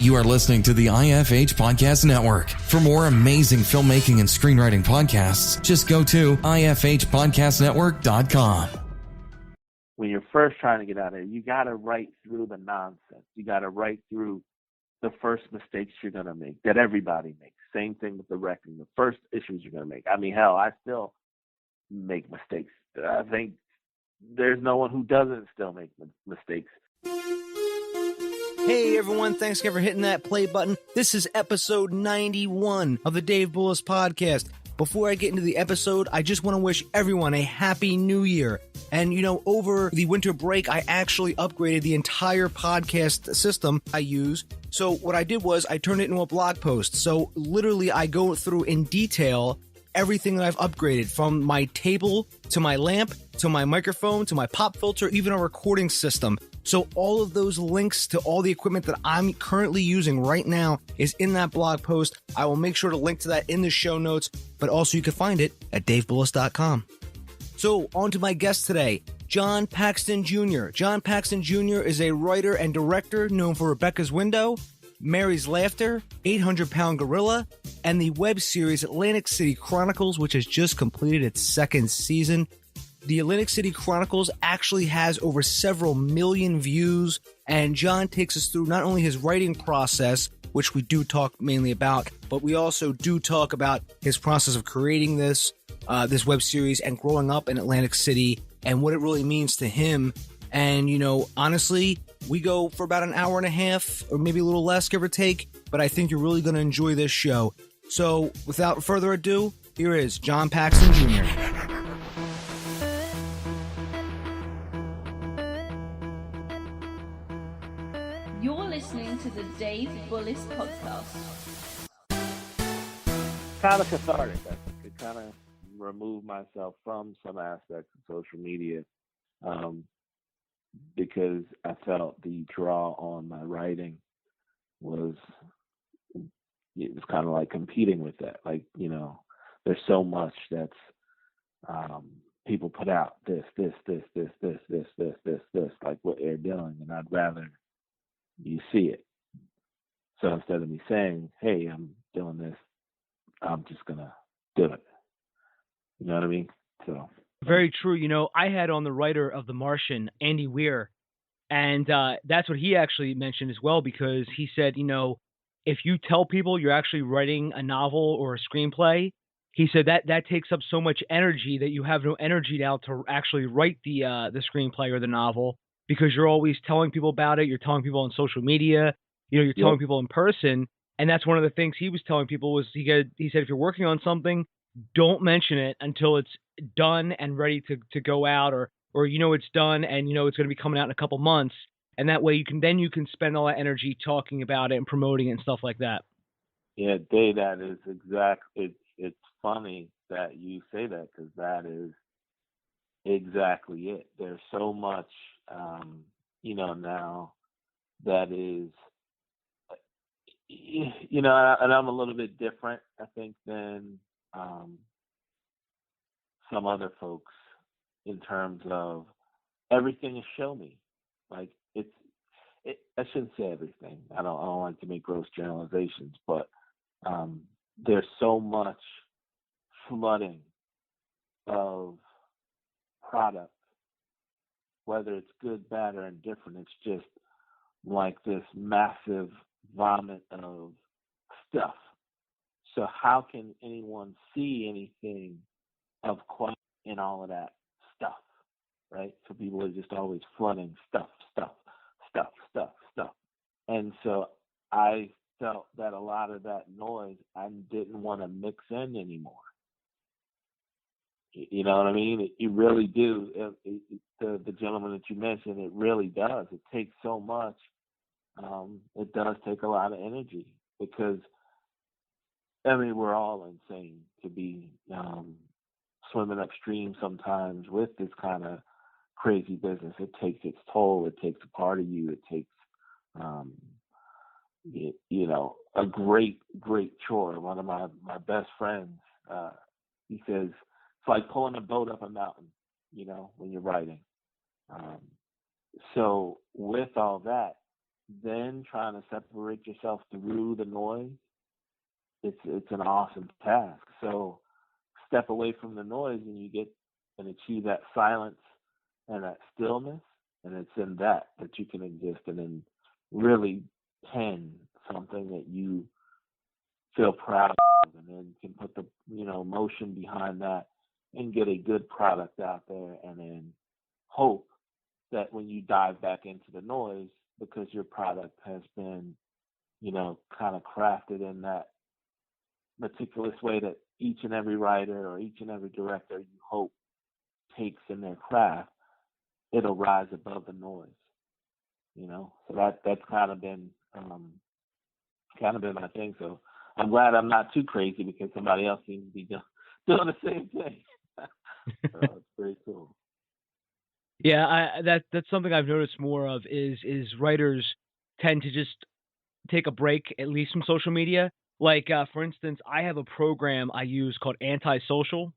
You are listening to the IFH Podcast Network. For more amazing filmmaking and screenwriting podcasts, just go to ifhpodcastnetwork.com. When you're first trying to get out of it, you got to write through the nonsense. You got to write through the first mistakes you're going to make, that everybody makes. Same thing with directing, the first issues you're going to make. I mean, hell, I still make mistakes. I think there's no one who doesn't still make mistakes. Hey everyone, thanks again for hitting that play button. This is episode 91 of the Dave Bullis podcast. Before I get into the episode, I just want to wish everyone a happy new year. And you know, over the winter break, I actually upgraded the entire podcast system I use. So what I did was I turned it into a blog post. So literally I go through in detail everything that I've upgraded, from my table to my lamp to my microphone to my pop filter, even a recording system. So all of those links to all the equipment that I'm currently using right now is in that blog post. I will make sure to link to that in the show notes, but also you can find it at davebullis.com. So on to my guest today, John Paxton Jr. John Paxton Jr. is a writer and director known for Rebecca's Window, Mary's Laughter, 800-Pound Gorilla, and the web series Atlantic City Chronicles, which has just completed its second season. The Atlantic City Chronicles actually has over several million views, and John takes us through not only his writing process, which we do talk mainly about, but we also do talk about his process of creating this web series and growing up in Atlantic City and what it really means to him. And, you know, honestly, we go for about an hour and a half or maybe a little less, give or take, but I think you're really going to enjoy this show. So without further ado, here is John Paxton Jr. You're listening to the Dave Bullis podcast. Kind of cathartic. I think it kind of removed myself from some aspects of social media because I felt the draw on my writing was kind of like competing with that. Like, you know, there's so much that's people put out this, like what they're doing, and I'd rather you see it. So instead of me saying, hey, I'm doing this, I'm just going to do it. You know what I mean? So Very true. You know, I had on the writer of The Martian, Andy Weir, and that's what he actually mentioned as well, because he said, you know, if you tell people you're actually writing a novel or a screenplay, he said that takes up so much energy that you have no energy now to actually write the screenplay or the novel, because you're always telling people about it. You're telling people on social media, you know, you're telling people in person. And that's one of the things he was telling people was he said, if you're working on something, don't mention it until it's done and ready to go out, or you know it's done and you know it's going to be coming out in a couple months, and that way you can spend all that energy talking about it and promoting it and stuff like that. Yeah, Dave, that is exactly. It's funny that you say that, because that is exactly it. There's so much, you know, now that is, you know, and I'm a little bit different, I think, than some other folks in terms of everything is show me. Like I shouldn't say everything. I don't like to make gross generalizations, but there's so much flooding of product, whether it's good, bad, or indifferent. It's just like this massive vomit of stuff. So how can anyone see anything of quality in all of that stuff, right? So people are just always flooding stuff. And so I felt that a lot of that noise I didn't want to mix in anymore. You know what I mean? You really do. The gentleman that you mentioned, it really does. It takes so much. It does take a lot of energy, because I mean, we're all insane to be swimming upstream sometimes with this kind of crazy business. It takes its toll. It takes a part of you. It takes, you know, a great chore. One of my best friends, he says, it's like pulling a boat up a mountain, you know, when you're writing. So with all that, then trying to separate yourself through the noise, it's an awesome task. So step away from the noise and you get and achieve that silence and that stillness, and it's in that you can exist and then really pen something that you feel proud of, and then can put the motion behind that and get a good product out there, and then hope that when you dive back into the noise, because your product has been kind of crafted in that meticulous way that each and every writer or each and every director you hope takes in their craft, it'll rise above the noise. So that's kind of been my thing. So I'm glad I'm not too crazy, because somebody else seems to be doing the same thing. So it's pretty cool. Yeah, that's something I've noticed more of is writers tend to just take a break, at least from social media. Like, for instance, I have a program I use called Antisocial,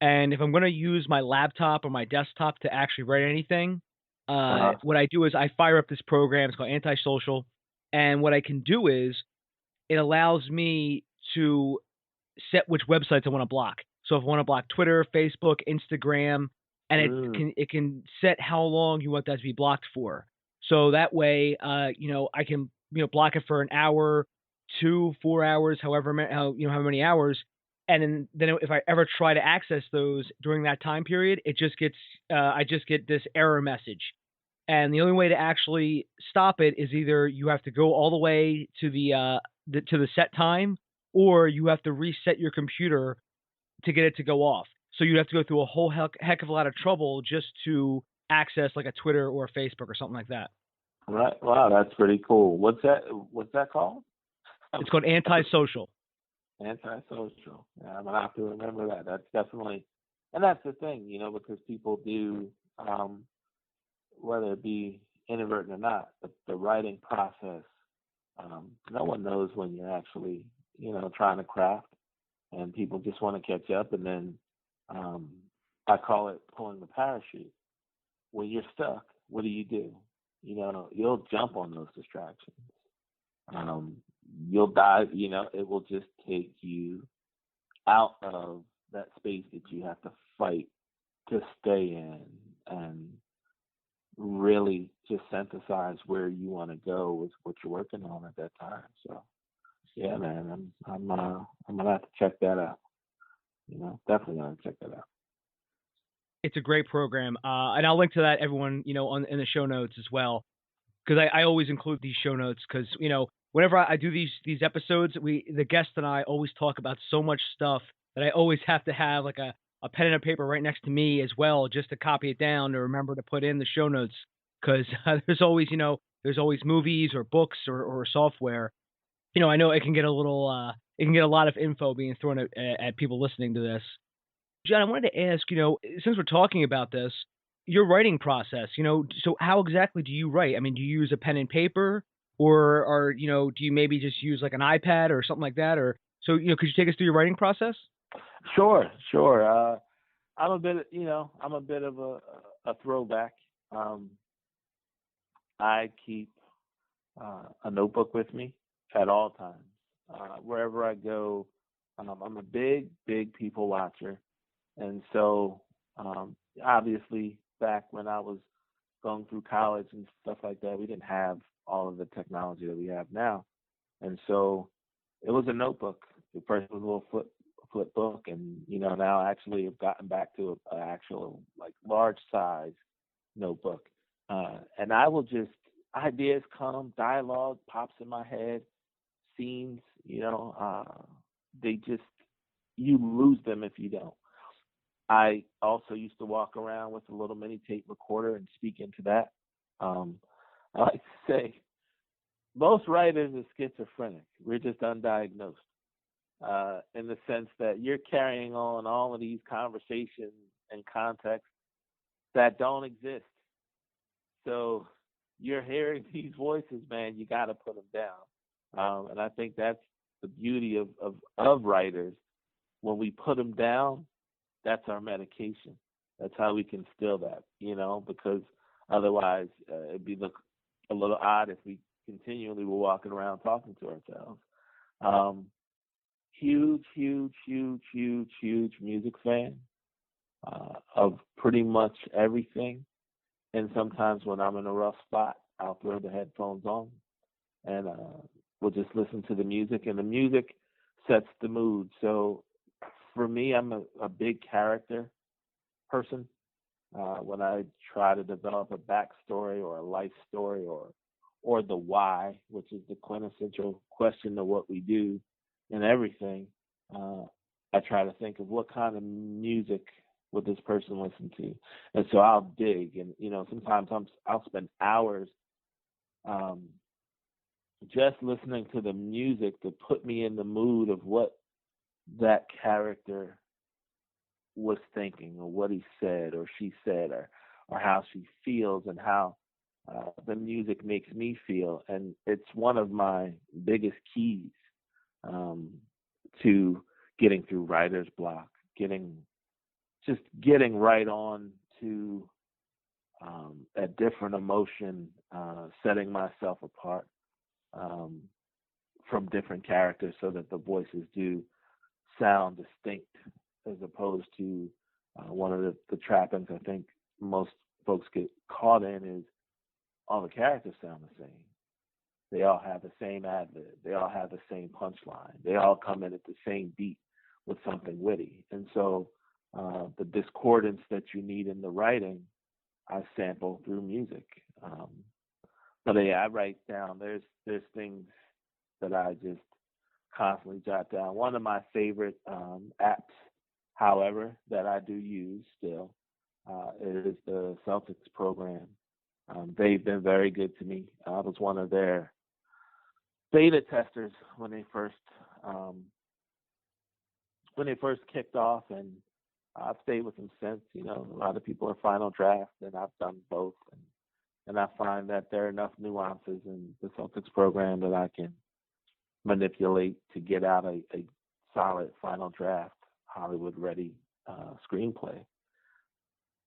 and if I'm going to use my laptop or my desktop to actually write anything, what I do is I fire up this program. It's called Antisocial, and what I can do is it allows me to set which websites I want to block. So if I want to block Twitter, Facebook, Instagram, and it can set how long you want that to be blocked for. So that way, I can block it for an hour, 2, 4 hours, however many hours, and then if I ever try to access those during that time period, it just gets I just get this error message. And the only way to actually stop it is either you have to go all the way to the set time, or you have to reset your computer to get it to go off. So you'd have to go through a whole heck of a lot of trouble just to access like a Twitter or a Facebook or something like that. Right. Wow, that's pretty cool. What's that called? It's called Antisocial. Antisocial. Yeah, I'm gonna have to remember that. That's definitely, and that's the thing, because people do, whether it be inadvertent or not, the writing process. No one knows when you're actually, trying to craft, and people just want to catch up, and then I call it pulling the parachute. When you're stuck, what do? You'll jump on those distractions. You'll dive, it will just take you out of that space that you have to fight to stay in, and really just synthesize where you want to go with what you're working on at that time. So yeah, man, I'm gonna have to check that out. Definitely gonna check that out. It's a great program, and I'll link to that, everyone, in the show notes as well, because I always include these show notes because whenever I do these episodes, the guest and I always talk about so much stuff that I always have to have like a pen and a paper right next to me as well, just to copy it down to remember to put in the show notes, because there's always movies or books or software. I know it can get a lot of info being thrown at people listening to this. John, I wanted to ask, since we're talking about this, your writing process, so how exactly do you write? I mean, do you use a pen and paper, or do you maybe just use like an iPad or something like that? Or so, could you take us through your writing process? Sure. I'm a bit of a throwback. I keep a notebook with me at all times. Wherever I go, I'm a big people watcher. And so, obviously, back when I was going through college and stuff like that, we didn't have all of the technology that we have now. And so it was a notebook. At first, it was a little flip book. And, now actually I've gotten back to an actual, like, large size notebook. And I will just, ideas come, dialogue pops in my head, scenes, they just, you lose them if you don't. I also used to walk around with a little mini tape recorder and speak into that. I like to say most writers are schizophrenic. We're just undiagnosed, in the sense that you're carrying on all of these conversations and contexts that don't exist. So you're hearing these voices, man, you got to put them down. And I think that's the beauty of writers. When we put them down, that's our medication. That's how we can still that, because otherwise it'd look a little odd if we continually we're walking around talking to ourselves. Huge music fan of pretty much everything. And sometimes when I'm in a rough spot, I'll throw the headphones on and we'll just listen to the music. And the music sets the mood. So for me, I'm a big character person. When I try to develop a backstory or a life story or the why, which is the quintessential question of what we do and everything, I try to think of what kind of music would this person listen to. And so I'll dig, and sometimes I'll spend hours just listening to the music to put me in the mood of what that character was thinking, or what he said or she said, or how she feels, and how the music makes me feel. And it's one of my biggest keys to getting through writer's block, getting right on to a different emotion, setting myself apart from different characters so that the voices do sound distinct, as opposed to one of the trappings I think most folks get caught in is all the characters sound the same. They all have the same ad-lib. They all have the same punchline. They all come in at the same beat with something witty. And so the discordance that you need in the writing, I sample through music. But yeah, I write down. There's things that I just constantly jot down. One of my favorite apps, however, that I do use still is the Celtics program. They've been very good to me. I was one of their beta testers when they first kicked off, and I've stayed with them since. A lot of people are final draft, and I've done both, and I find that there are enough nuances in the Celtics program that I can manipulate to get out a solid final draft, Hollywood-ready screenplay.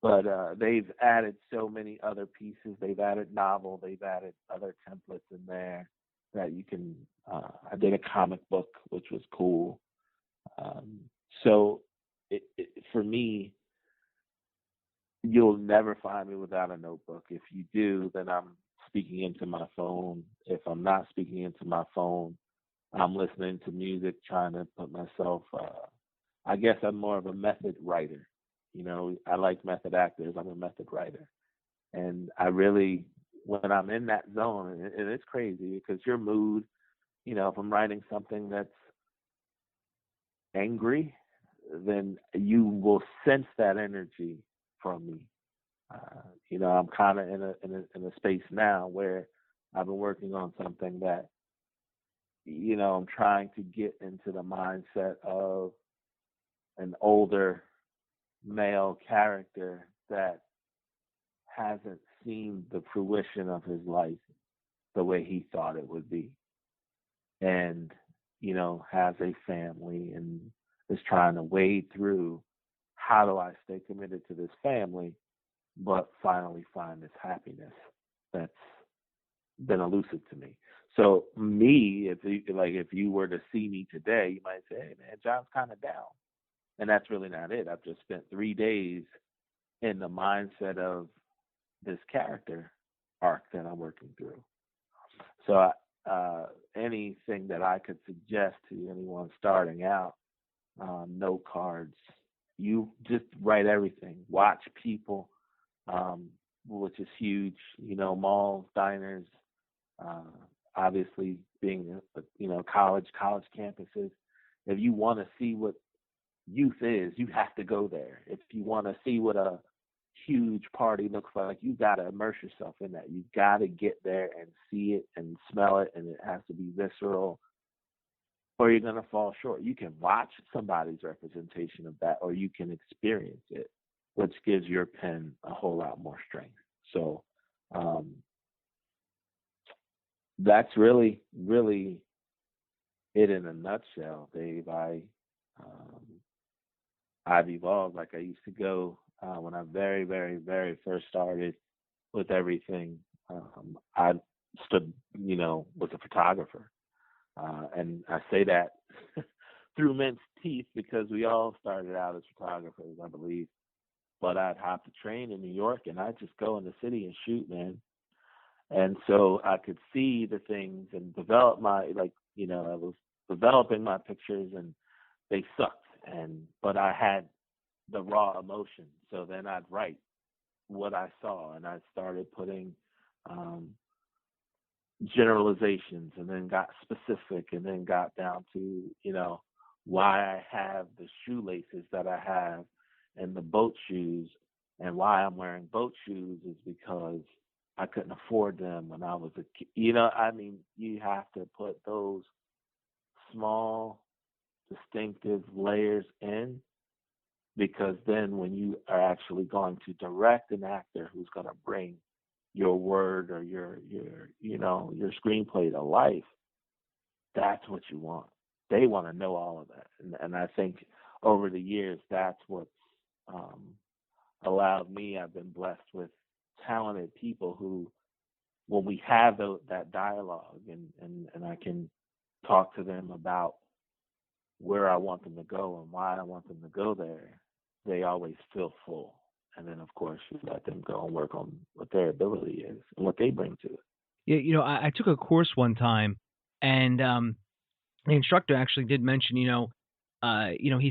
But they've added so many other pieces. They've added novel. They've added other templates in there that you can. I did a comic book, which was cool. So for me, you'll never find me without a notebook. If you do, then I'm speaking into my phone. If I'm not speaking into my phone, I'm listening to music, trying to put myself. I guess I'm more of a method writer. I like method actors. I'm a method writer. And I really, when I'm in that zone, and it's crazy because your mood, if I'm writing something that's angry, then you will sense that energy from me. I'm kind of in a space now where I've been working on something that, I'm trying to get into the mindset of an older male character that hasn't seen the fruition of his life the way he thought it would be, and has a family and is trying to wade through, how do I stay committed to this family but finally find this happiness that's been elusive to me. So me, if you were to see me today, you might say, hey man, John's kind of down. And that's really not it. I've just spent 3 days in the mindset of this character arc that I'm working through. So anything that I could suggest to anyone starting out, note cards, you just write everything. Watch people, which is huge. Malls, diners, obviously being, college campuses. If you want to see what youth is, you have to go there. If you want to see what a huge party looks like, you got to immerse yourself in that. You got to get there and see it and smell it, and it has to be visceral, or you're going to fall short. You can watch somebody's representation of that, or you can experience it, which gives your pen a whole lot more strength. So that's really, really it in a nutshell, Dave. I've evolved. Like I used to go when I very, very, very first started with everything. I stood, photographer. And I say that through men's teeth because we all started out as photographers, I believe. But I'd hop the train in New York and I'd just go in the city and shoot, man. And so I could see the things and develop I was developing my pictures and they sucked. But I had the raw emotion. So then I'd write what I saw and I started putting generalizations and then got specific and then got down to, why I have the shoelaces that I have and the boat shoes, and why I'm wearing boat shoes is because I couldn't afford them when I was a kid. You have to put those small, distinctive layers in, because then when you are actually going to direct an actor who's going to bring your word or your screenplay to life, that's what you want. They want to know all of that. And I think over the years, that's what's allowed me. I've been blessed with talented people who, when we have that dialogue and I can talk to them about where I want them to go and why I want them to go there, they always feel full. And then, of course, you let them go and work on what their ability is and what they bring to it. Yeah, I took a course one time, and the instructor actually did mention, he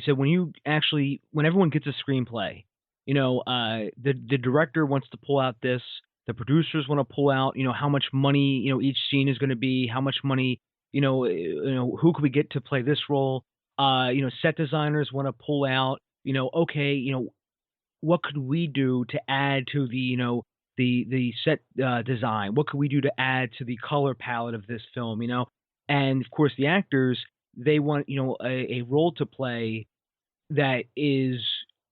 said when everyone gets a screenplay, the director wants to pull out this, the producers want to pull out, how much money, each scene is going to be, how much money, who could we get to play this role? Set designers want to pull out, what could we do to add to the set design? What could we do to add to the color palette of this film? And of course the actors, they want a role to play that is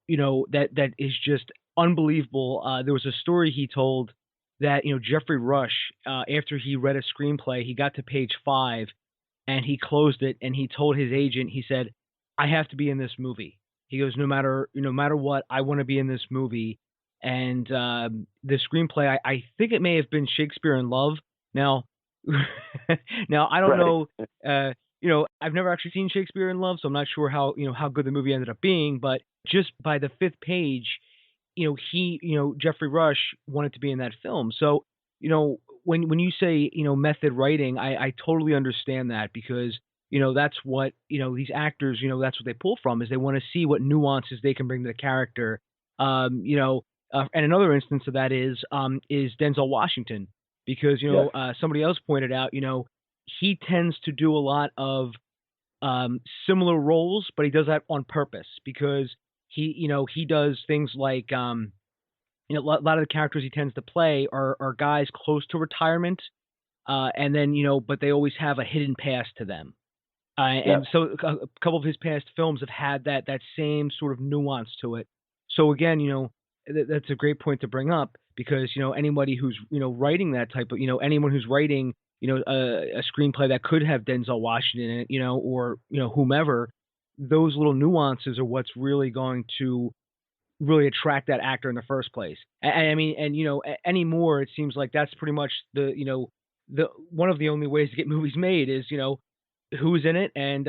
that is just unbelievable. There was a story he told that Jeffrey Rush, after he read a screenplay, he got to page 5 and he closed it and he told his agent, he said, "I have to be in this movie." He goes, no matter what, I want to be in this movie. And the screenplay, I think it may have been Shakespeare in Love. Now, I don't know. I've never actually seen Shakespeare in Love, so I'm not sure how good the movie ended up being. But just by the 5th page, Jeffrey Rush wanted to be in that film. So, when you say method writing, I totally understand that, because that's what, these actors, that's what they pull from, is they want to see what nuances they can bring to the character. And another instance of that is Denzel Washington, because, somebody else pointed out, he tends to do a lot of similar roles, but he does that on purpose, because he does things like, a lot of the characters he tends to play are guys close to retirement. And then, but they always have a hidden past to them. And so a couple of his past films have had that same sort of nuance to it. So again, that's a great point to bring up, because, anybody who's, writing that type of, anyone who's writing, a screenplay that could have Denzel Washington in it, or, whomever, those little nuances are what's really going to really attract that actor in the first place. Anymore, it seems like that's pretty much the one of the only ways to get movies made is, who's in it and,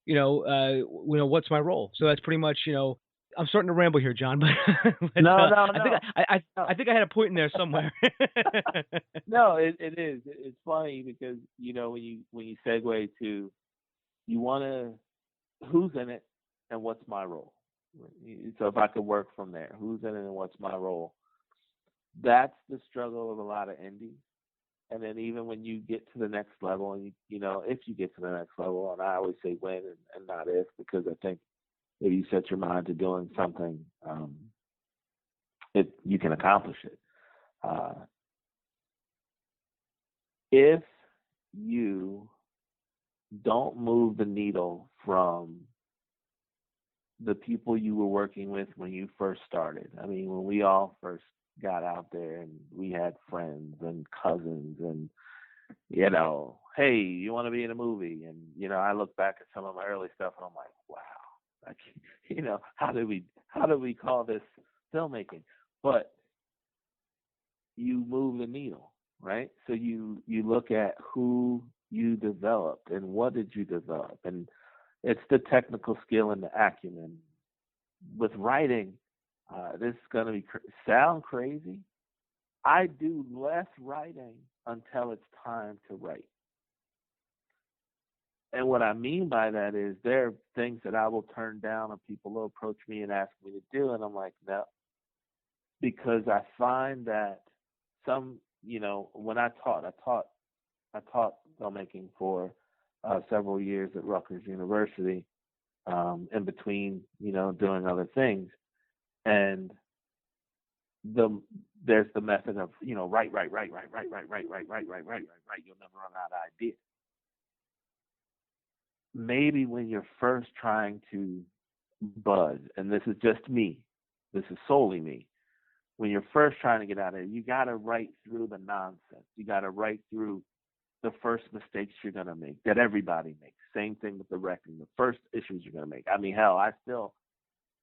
what's my role. So that's pretty much, I'm starting to ramble here, John, but, no. I think I had a point in there somewhere. No, it is. It's funny because, when you segue to, you want to, who's in it and what's my role? So if I could work from there, who's in it and what's my role? That's the struggle of a lot of indies. And then even when you get to the next level, and if you get to the next level, and I always say when and not if, because I think if you set your mind to doing something, you can accomplish it. If you don't move the needle from the people you were working with when you first started. I mean, when we all first got out there and we had friends and cousins and, hey, you want to be in a movie? And, I look back at some of my early stuff and I'm like, wow, how do we call this filmmaking? But you move the needle, right? So you look at who you developed, and what did you develop? And it's the technical skill and the acumen. With writing, this is going to sound crazy. I do less writing until it's time to write. And what I mean by that is there are things that I will turn down, and people will approach me and ask me to do, and I'm like, no. Because I find that when I taught filmmaking for several years at Rutgers University, in between, doing other things. And there's the method of, write. You'll never run out of ideas. Maybe when you're first trying to buzz, and this is just me, this is solely me, when you're first trying to get out of it, you got to write through the nonsense. You got to write through the first mistakes you're going to make, that everybody makes. Same thing with directing, the first issues you're going to make. I mean, hell, I still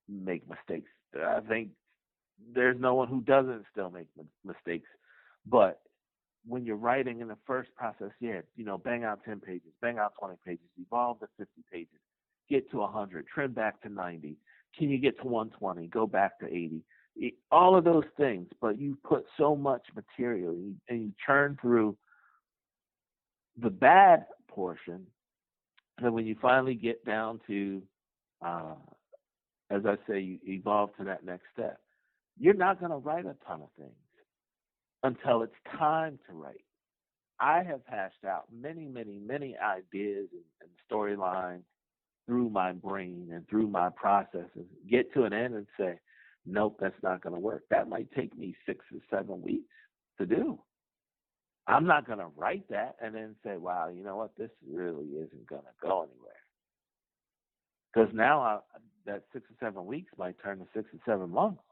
make mistakes. I think there's no one who doesn't still make mistakes. But when you're writing in the first process, bang out 10 pages, bang out 20 pages, evolve to 50 pages, get to 100, trim back to 90. Can you get to 120, go back to 80? All of those things, but you put so much material and you churn through the bad portion, and when you finally get down to, as I say, you evolve to that next step, you're not going to write a ton of things until it's time to write. I have hashed out many, many, many ideas and storylines through my brain and through my processes, get to an end and say, nope, that's not going to work. That might take me 6 or 7 weeks to do. I'm not going to write that and then say, wow, you know what, this really isn't going to go anywhere. Because now that 6 or 7 weeks might turn to 6 or 7 months.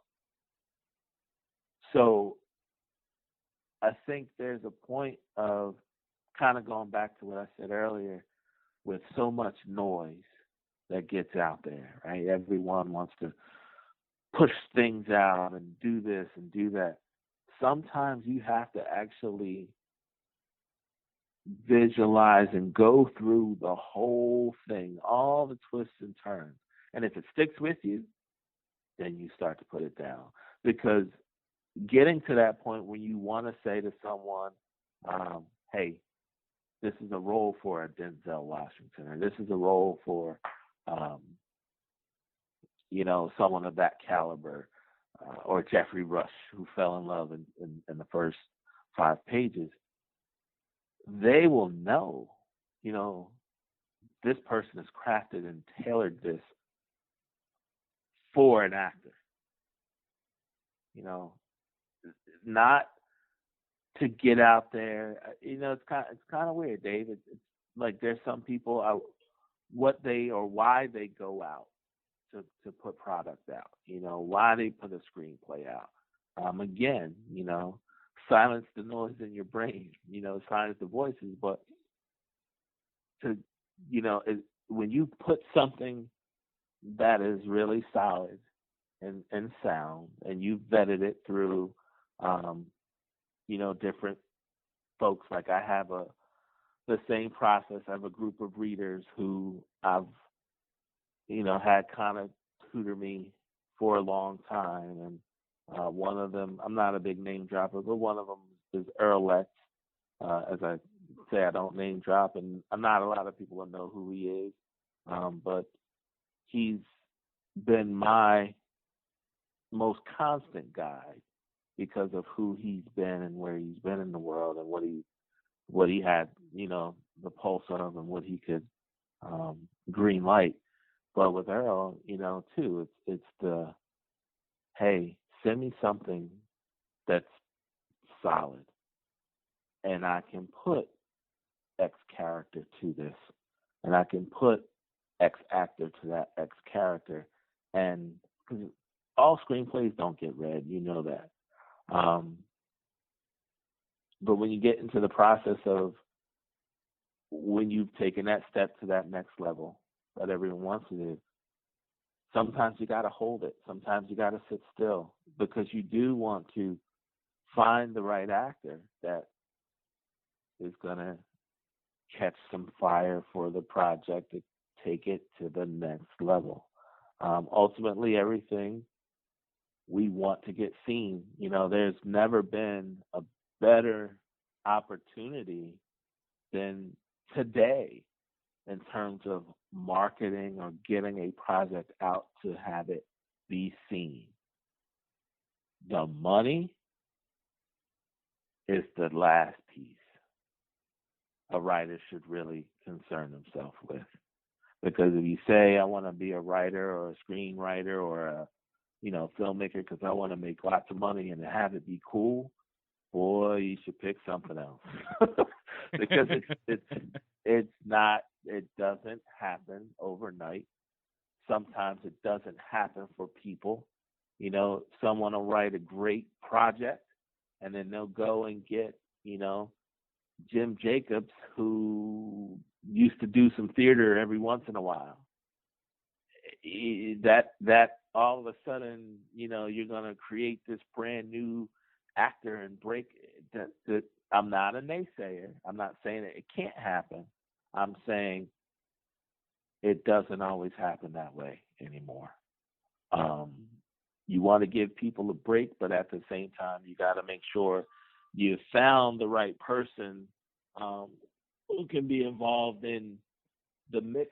So I think there's a point of kind of going back to what I said earlier, with so much noise that gets out there, right? Everyone wants to push things out and do this and do that. Sometimes you have to actually visualize and go through the whole thing, all the twists and turns. And if it sticks with you, then you start to put it down. Because getting to that point when you want to say to someone, hey, this is a role for a Denzel Washington, or this is a role for, someone of that caliber, or Jeffrey Rush, who fell in love in the first 5 pages, they will know, this person has crafted and tailored this for an actor. Not to get out there. It's kind of weird, Dave. It's like there's some people why they go out to put product out. Why they put a screenplay out. Again, silence the noise in your brain. Silence the voices. But when you put something that is really solid and sound, and you've vetted it through, different folks. Like I have the same process. I have a group of readers who I've, had kind of tutor me for a long time. And one of them, I'm not a big name dropper, but one of them is Earl Letts. As I say, I don't name drop, and not a lot of people will know who he is. But he's been my most constant guide because of who he's been and where he's been in the world, and what he had, the pulse of, and what he could green light. But with Earl, too, it's the, hey, send me something that's solid, and I can put X character to this, and I can put X actor to that X character, and because all screenplays don't get read, that. But when you get into the process of when you've taken that step to that next level that everyone wants to do, sometimes you got to hold it. Sometimes you got to sit still, because you do want to find the right actor that is going to catch some fire for the project to take it to the next level. Ultimately, everything we want to get seen. There's never been a better opportunity than today in terms of marketing or getting a project out to have it be seen. The money is the last piece a writer should really concern himself with. Because if you say, I want to be a writer or a screenwriter or a filmmaker because I want to make lots of money and have it be cool, boy, you should pick something else. Because it's not, it doesn't happen overnight. Sometimes it doesn't happen for people. Someone will write a great project and then they'll go and get, Jim Jacobs, who used to do some theater every once in a while. That all of a sudden, you're going to create this brand new actor and break that. I'm not a naysayer. I'm not saying that it can't happen. I'm saying it doesn't always happen that way anymore. You want to give people a break, but at the same time, you got to make sure you found the right person who can be involved in the mix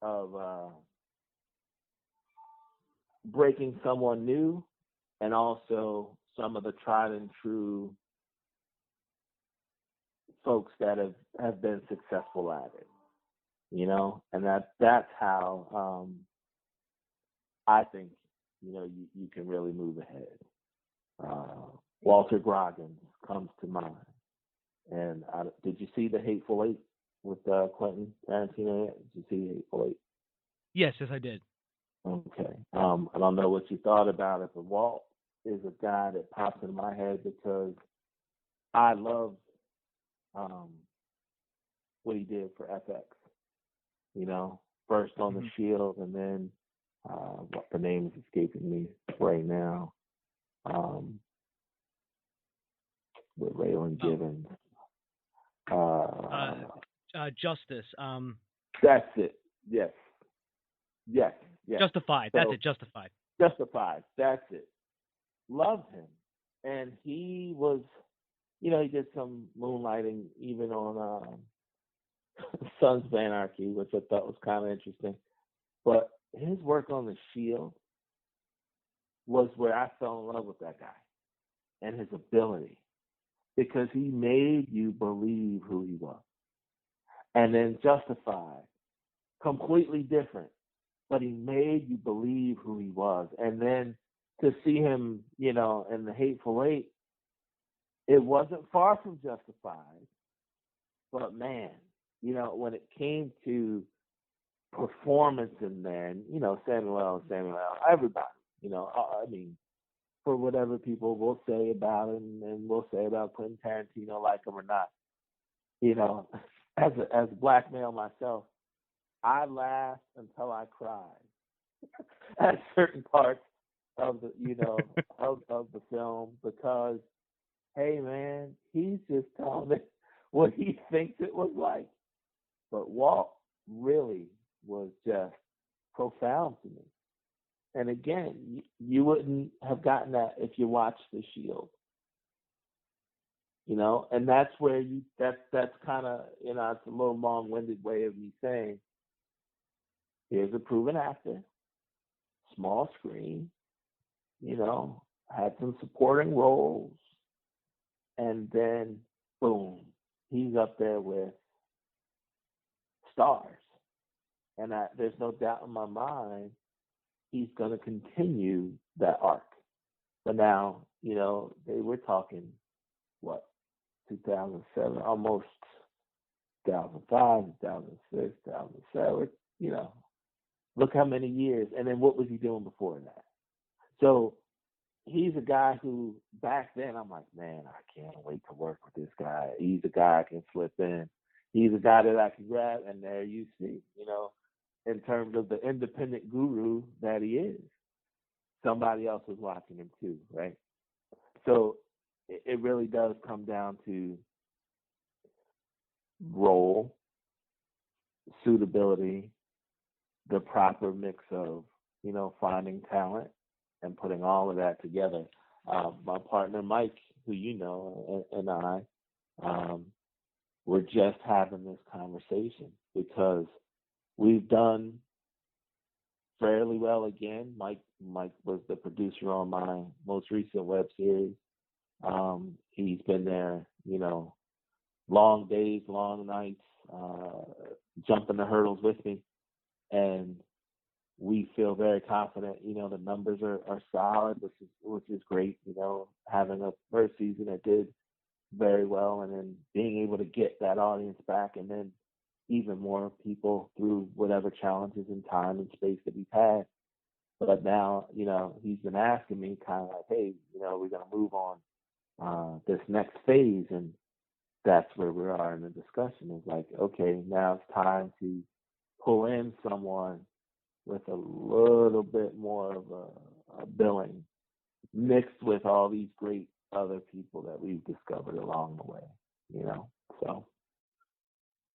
of breaking someone new and also some of the tried and true folks that have been successful at it, and that's how I think you can really move ahead. Walter Goggins comes to mind, and did you see The Hateful Eight with Quentin Tarantino? Did you see The Hateful Eight? Yes, I did. Okay. I don't know what you thought about it, but Walt is a guy that pops in my head because I love what he did for FX. First on The Shield, and then what the name is escaping me right now. With Raylan Givens. Justice. That's it. Yes. Justified. So, that's it. Justified. Justified. That's it. Loved him, and he was, he did some moonlighting even on Sons of Anarchy, which I thought was kind of interesting. But his work on The Shield was where I fell in love with that guy and his ability, because he made you believe who he was. And then Justified, completely different, but he made you believe who he was. And then to see him, in The Hateful Eight, it wasn't far from Justified, but man, when it came to performance in there, and Samuel, everybody, for whatever people will say about him and will say about Quentin Tarantino, like him or not, as a black male myself, I laughed until I cried at certain parts of the of the film, because hey man, he's just telling me what he thinks it was like. But Walt really was just profound to me. And again, you wouldn't have gotten that if you watched The Shield. And that's where that's kind of, it's a little long-winded way of me saying, here's a proven actor, small screen, had some supporting roles, and then boom, he's up there with stars. And there's no doubt in my mind he's going to continue that arc. But now, they were talking, 2007, almost 2005, 2006, 2007, look how many years. And then what was he doing before that? So he's a guy who, back then, I'm like, man, I can't wait to work with this guy. He's a guy I can slip in. He's a guy that I can grab, and there you see, in terms of the independent guru that he is, somebody else was watching him too, right? So it really does come down to role, suitability, the proper mix of, finding talent and putting all of that together. My partner Mike, who you know, and I, we're just having this conversation because we've done fairly well again. Mike was the producer on my most recent web series. He's been there, long days, long nights, jumping the hurdles with me. And we feel very confident, the numbers are solid, which is great, having a first season that did very well, and then being able to get that audience back, and then even more people through whatever challenges in time and space that we've had. But now, he's been asking me kind of like, hey, we're going to move on this next phase. And that's where we are in the discussion. Is like, okay, now it's time to pull in someone with a little bit more of a billing mixed with all these great other people that we've discovered along the way, so.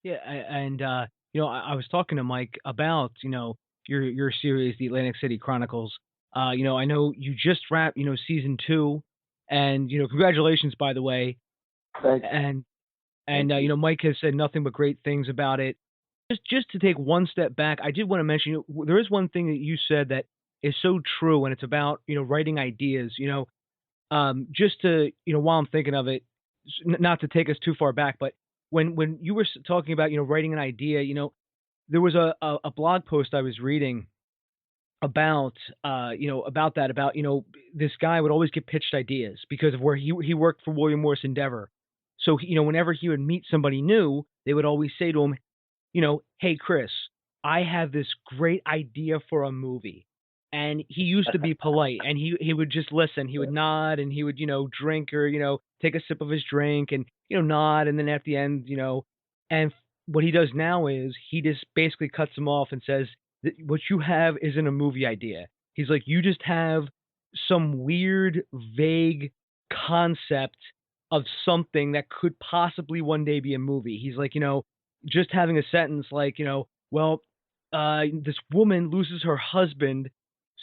Yeah, and I was talking to Mike about your series, the Atlantic City Chronicles. I know you just wrapped season 2, and congratulations, by the way. Thanks. And Mike has said nothing but great things about it. Just to take one step back, I did want to mention there is one thing that you said that is so true, and it's about writing ideas. Just to while I'm thinking of it, not to take us too far back, but when you were talking about writing an idea, there was a blog post I was reading about this guy would always get pitched ideas because of where he worked for William Morris Endeavor. So whenever he would meet somebody new, they would always say to him, hey Chris, I have this great idea for a movie. And he used to be polite, and he would just listen. He would nod, and he would drink or take a sip of his drink and nod, and then at the end and what he does now is he just basically cuts him off and says, what you have isn't a movie idea. He's like, you just have some weird, vague concept of something that could possibly one day be a movie. He's like, just having a sentence like, this woman loses her husband,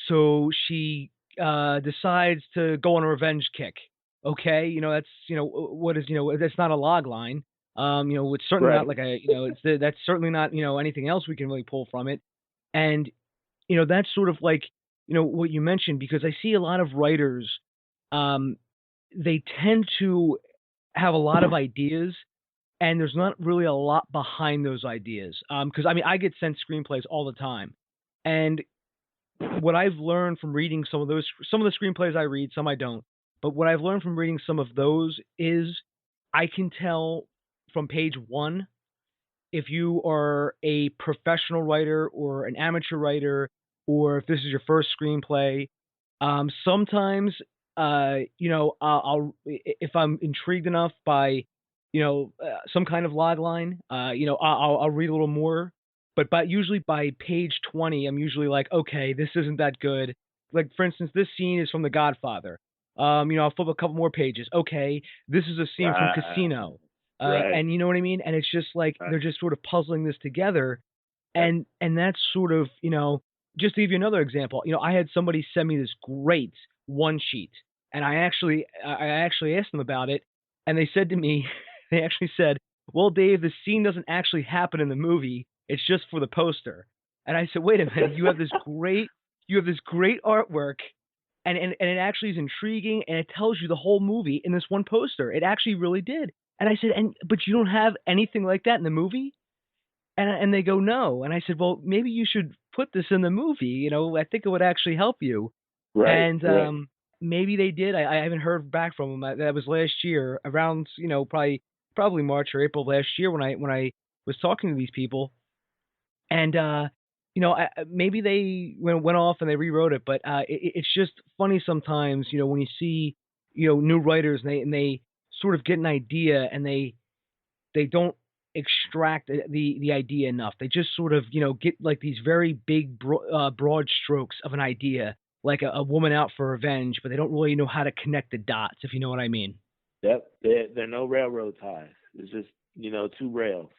so she decides to go on a revenge kick. Okay, that's what is that's not a log line. It's certainly right. Not like that's certainly not anything else we can really pull from it. And that's sort of like what you mentioned, because I see a lot of writers, they tend to have a lot of ideas, and there's not really a lot behind those ideas. Because I get sent screenplays all the time, and what I've learned from reading some of the screenplays I read, some I don't, but what I've learned from reading some of those is I can tell from page 1 if you are a professional writer or an amateur writer, or if this is your first screenplay. Sometimes, I'll if I'm intrigued enough by, some kind of log line, I'll read a little more. But usually by page 20, I'm usually like, okay, this isn't that good. Like, for instance, this scene is from The Godfather. I'll flip a couple more pages. Okay, this is a scene from Casino. Right. And you know what I mean? And it's just like, they're just sort of puzzling this together. And that's sort of, just to give you another example, I had somebody send me this great one sheet, and I actually asked them about it, and they said to me, they actually said, well, Dave, the scene doesn't actually happen in the movie. It's just for the poster. And I said, wait a minute, you have this great artwork, and it actually is intriguing, and it tells you the whole movie in this one poster. It actually really did. And I said, but you don't have anything like that in the movie? And they go, no. And I said, well, maybe you should put this in the movie. I think it would actually help you. Right. And maybe they did. I haven't heard back from them. That was last year, around probably March or April last year when I was talking to these people. And maybe they went off and they rewrote it. But it's just funny sometimes, when you see new writers and they sort of get an idea and they don't extract the idea enough. They just sort of get like these very big broad strokes of an idea, like a woman out for revenge, but they don't really know how to connect the dots, if you know what I mean. Yep. There are no railroad ties. It's just 2 rails.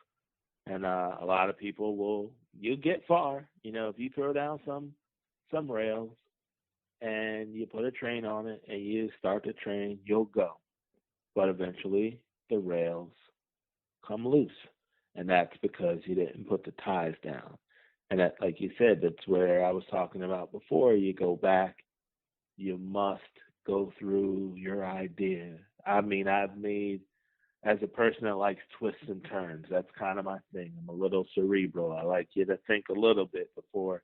And a lot of people you'll get far, if you throw down some rails and you put a train on it and you start the train, you'll go. But eventually the rails come loose. And that's because you didn't put the ties down. And that, like you said, that's where I was talking about before. You go back, you must go through your idea. I mean, I've made, as a person that likes twists and turns, that's kind of my thing. I'm a little cerebral. I like you to think a little bit before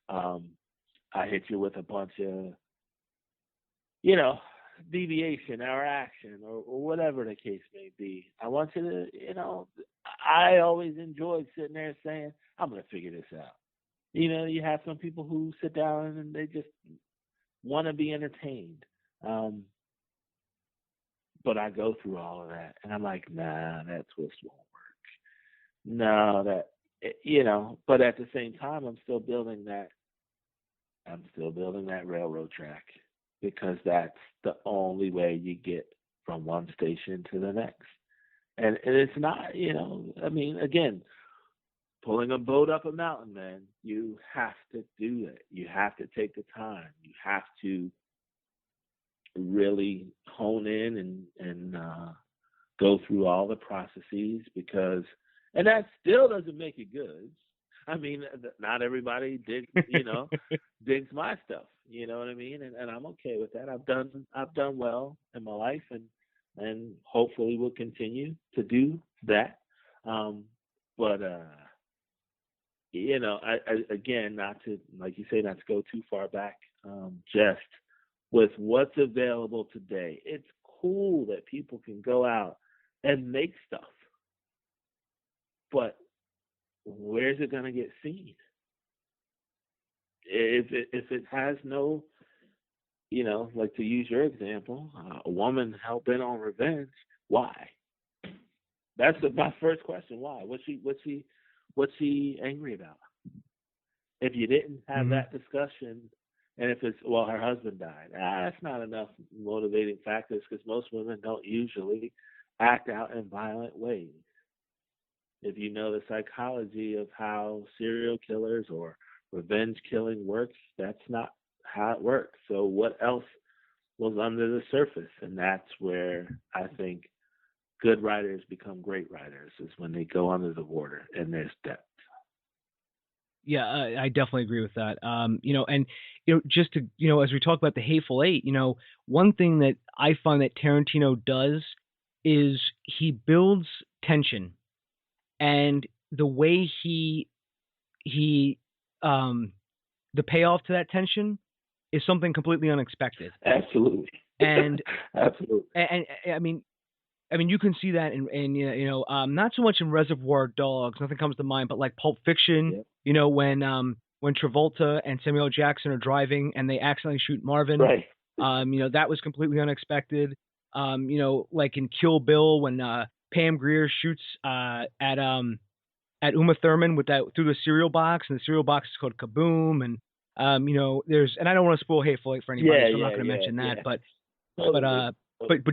I hit you with a bunch of, deviation or action or whatever the case may be. I want you to, I always enjoyed sitting there saying, I'm going to figure this out. You have some people who sit down and they just want to be entertained. But I go through all of that and I'm like, nah, that twist won't work. No, but at the same time, I'm still building that railroad track, because that's the only way you get from one station to the next. And it's not, again, pulling a boat up a mountain, man, you have to do it. You have to take the time. You have to really hone in and go through all the processes, and that still doesn't make it good. I mean, not everybody digs my stuff. You know what I mean? And I'm okay with that. I've done well in my life, and hopefully will continue to do that. But again, not to, like you say, not to go too far back. Just with what's available today, it's cool that people can go out and make stuff, but where's it going to get seen? If it has no, like, to use your example, a woman hell bent on revenge, why? That's my first question. Why? What's she angry about? If you didn't have that discussion, and if it's, well, her husband died, that's not enough motivating factors, because most women don't usually act out in violent ways. If you know the psychology of how serial killers or revenge killing works, that's not how it works. So what else was under the surface? And that's where I think good writers become great writers, is when they go under the water and there's depth. Yeah, I definitely agree with that. And just to, as we talk about the Hateful Eight, one thing that I find that Tarantino does is he builds tension, and the way the payoff to that tension is something completely unexpected. Absolutely. And absolutely. And I mean, you can see that in not so much in Reservoir Dogs, nothing comes to mind, but like Pulp Fiction, when Travolta and Samuel L. Jackson are driving and they accidentally shoot Marvin. Right. That was completely unexpected. Like in Kill Bill, when Pam Grier shoots at Uma Thurman with that through the cereal box, and the cereal box is called Kaboom, and there's, and I don't want to spoil Hateful Eight for anybody, so I'm not going to mention that, but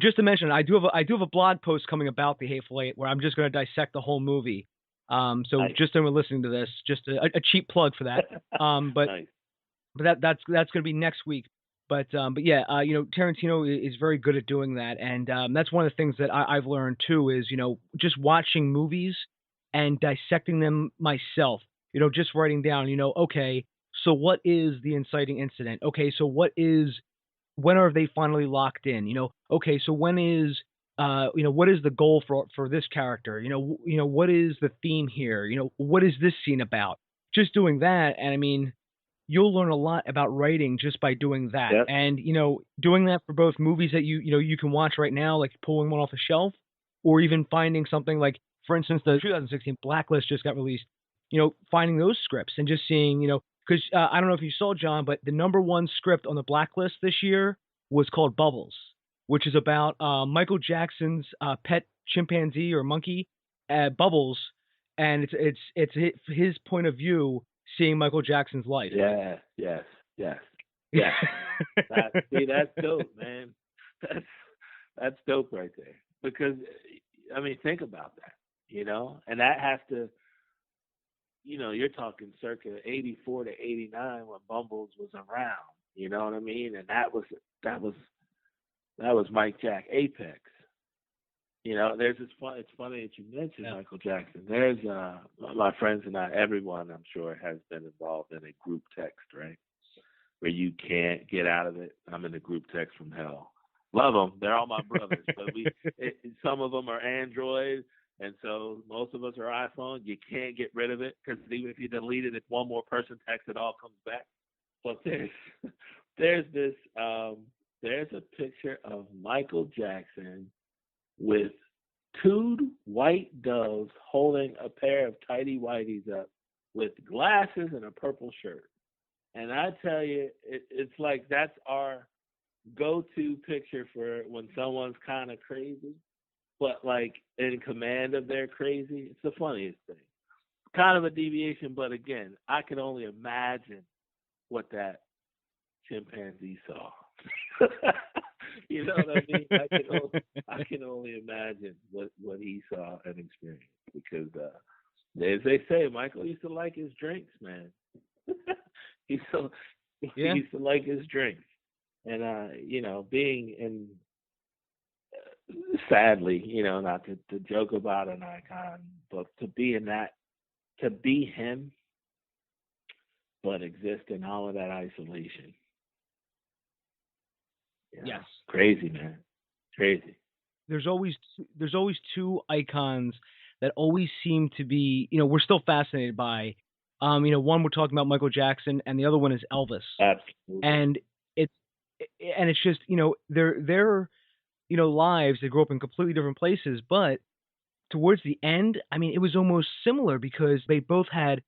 just to mention, I do have a blog post coming about the Hateful Eight where I'm just going to dissect the whole movie. So nice. Just anyone listening to this, just a cheap plug for that. But nice. But that's going to be next week. But yeah, Tarantino is very good at doing that, and that's one of the things that I've learned too is just watching movies and dissecting them myself. Just writing down, okay, so what is the inciting incident? Okay, so when are they finally locked in? Okay, so when is what is the goal for this character? What is the theme here? What is this scene about? Just doing that, and you'll learn a lot about writing just by doing that. Yep. And doing that for both movies that you can watch right now, like pulling one off the shelf, or even finding something like, for instance, the 2016 Blacklist just got released. Finding those scripts and just seeing, because I don't know if you saw, John, but the number one script on the Blacklist this year was called Bubbles, which is about Michael Jackson's pet chimpanzee or monkey, Bubbles, and it's his point of view seeing Michael Jackson's life. Yeah, yes. That's dope, man. That's dope right there. Because think about that, and that has to you're talking circa 84 to 89 when Bumbles was around. You know what I mean? And that was Mike Jack Apex. There's this fun. It's funny that you mentioned Michael Jackson. There's my friends and I. Everyone, I'm sure, has been involved in a group text, right, where you can't get out of it. I'm in a group text from hell. Love them. They're all my brothers. But some of them are Android, and so most of us are iPhone. You can't get rid of it because even if you delete it, if one more person texts, it all comes back. But there's a picture of Michael Jackson with two white doves holding a pair of tighty whities up with glasses and a purple shirt. And I tell you, it's like that's our go-to picture for when someone's kind of crazy, but like in command of their crazy. It's the funniest thing. Kind of a deviation, but again, I can only imagine what that chimpanzee saw. You know what I mean? I can only imagine what he saw and experienced because, as they say, Michael used to like his drinks, man. He used to like his drinks, and being in, sadly, not to joke about an icon, but to be him, but exist in all of that isolation. Yes. Crazy, man. Crazy. There's always two icons that always seem to be, we're still fascinated by. One we're talking about Michael Jackson, and the other one is Elvis. Absolutely. And it's just, their lives, they grew up in completely different places, but towards the end, I mean, it was almost similar because they both had,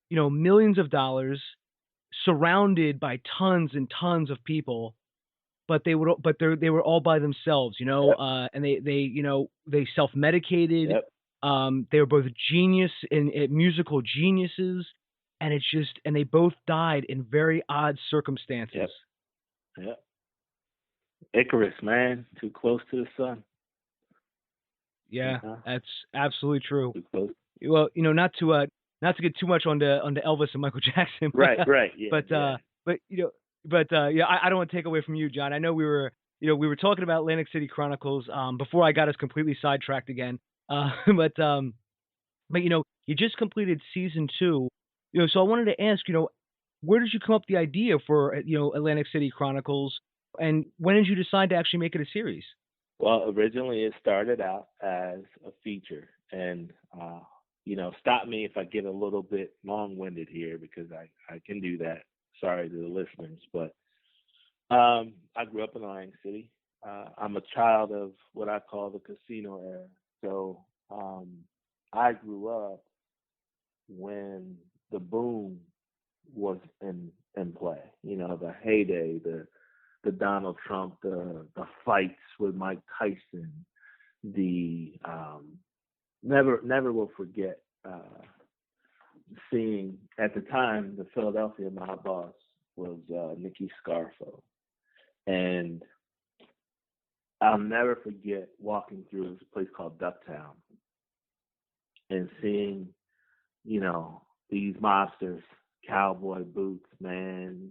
millions of dollars, surrounded by tons and tons of people. But they were all by themselves, Yep. and they self-medicated. Yep. They were both musical geniuses, and they both died in very odd circumstances. Yep. Icarus, man, too close to the sun. Yeah, that's absolutely true. Too close. Well, not to get too much onto Elvis and Michael Jackson. Right. Yeah, But I don't want to take away from you, John. I know we were talking about Atlantic City Chronicles before I got us completely sidetracked again. But you just completed season 2. So I wanted to ask, where did you come up with the idea for Atlantic City Chronicles, and when did you decide to actually make it a series? Well, originally it started out as a feature, and stop me if I get a little bit long-winded here because I can do that. Sorry to the listeners, but I grew up in Atlantic City. I'm a child of what I call the casino era. So I grew up when the boom was in play. The heyday, the Donald Trump, the fights with Mike Tyson. The never will forget. Seeing at the time the Philadelphia mob boss was Nicky Scarfo, and I'll never forget walking through this place called Ducktown and seeing these mobsters, cowboy boots, man,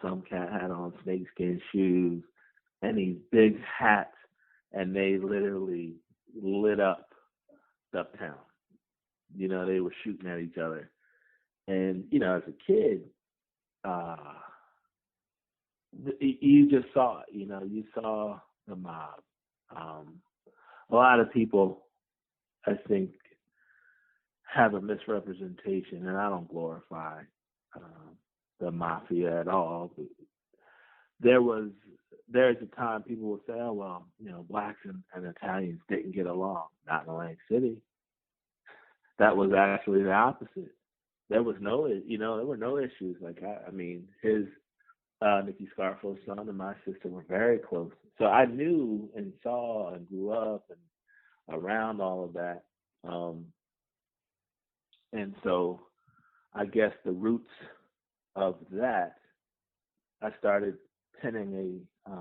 some cat had on snakeskin shoes and these big hats, and they literally lit up Ducktown. They were shooting at each other. And, as a kid, you just saw it, you saw the mob. A lot of people, I think, have a misrepresentation, and I don't glorify the mafia at all. But there's a time people would say, oh, well, blacks and Italians didn't get along. Not in Atlantic City. That was actually the opposite. There was there were no issues. Like, his Nicky Scarfo's son and my sister were very close. So I knew and saw and grew up and around all of that. And so I guess the roots of that, I started penning a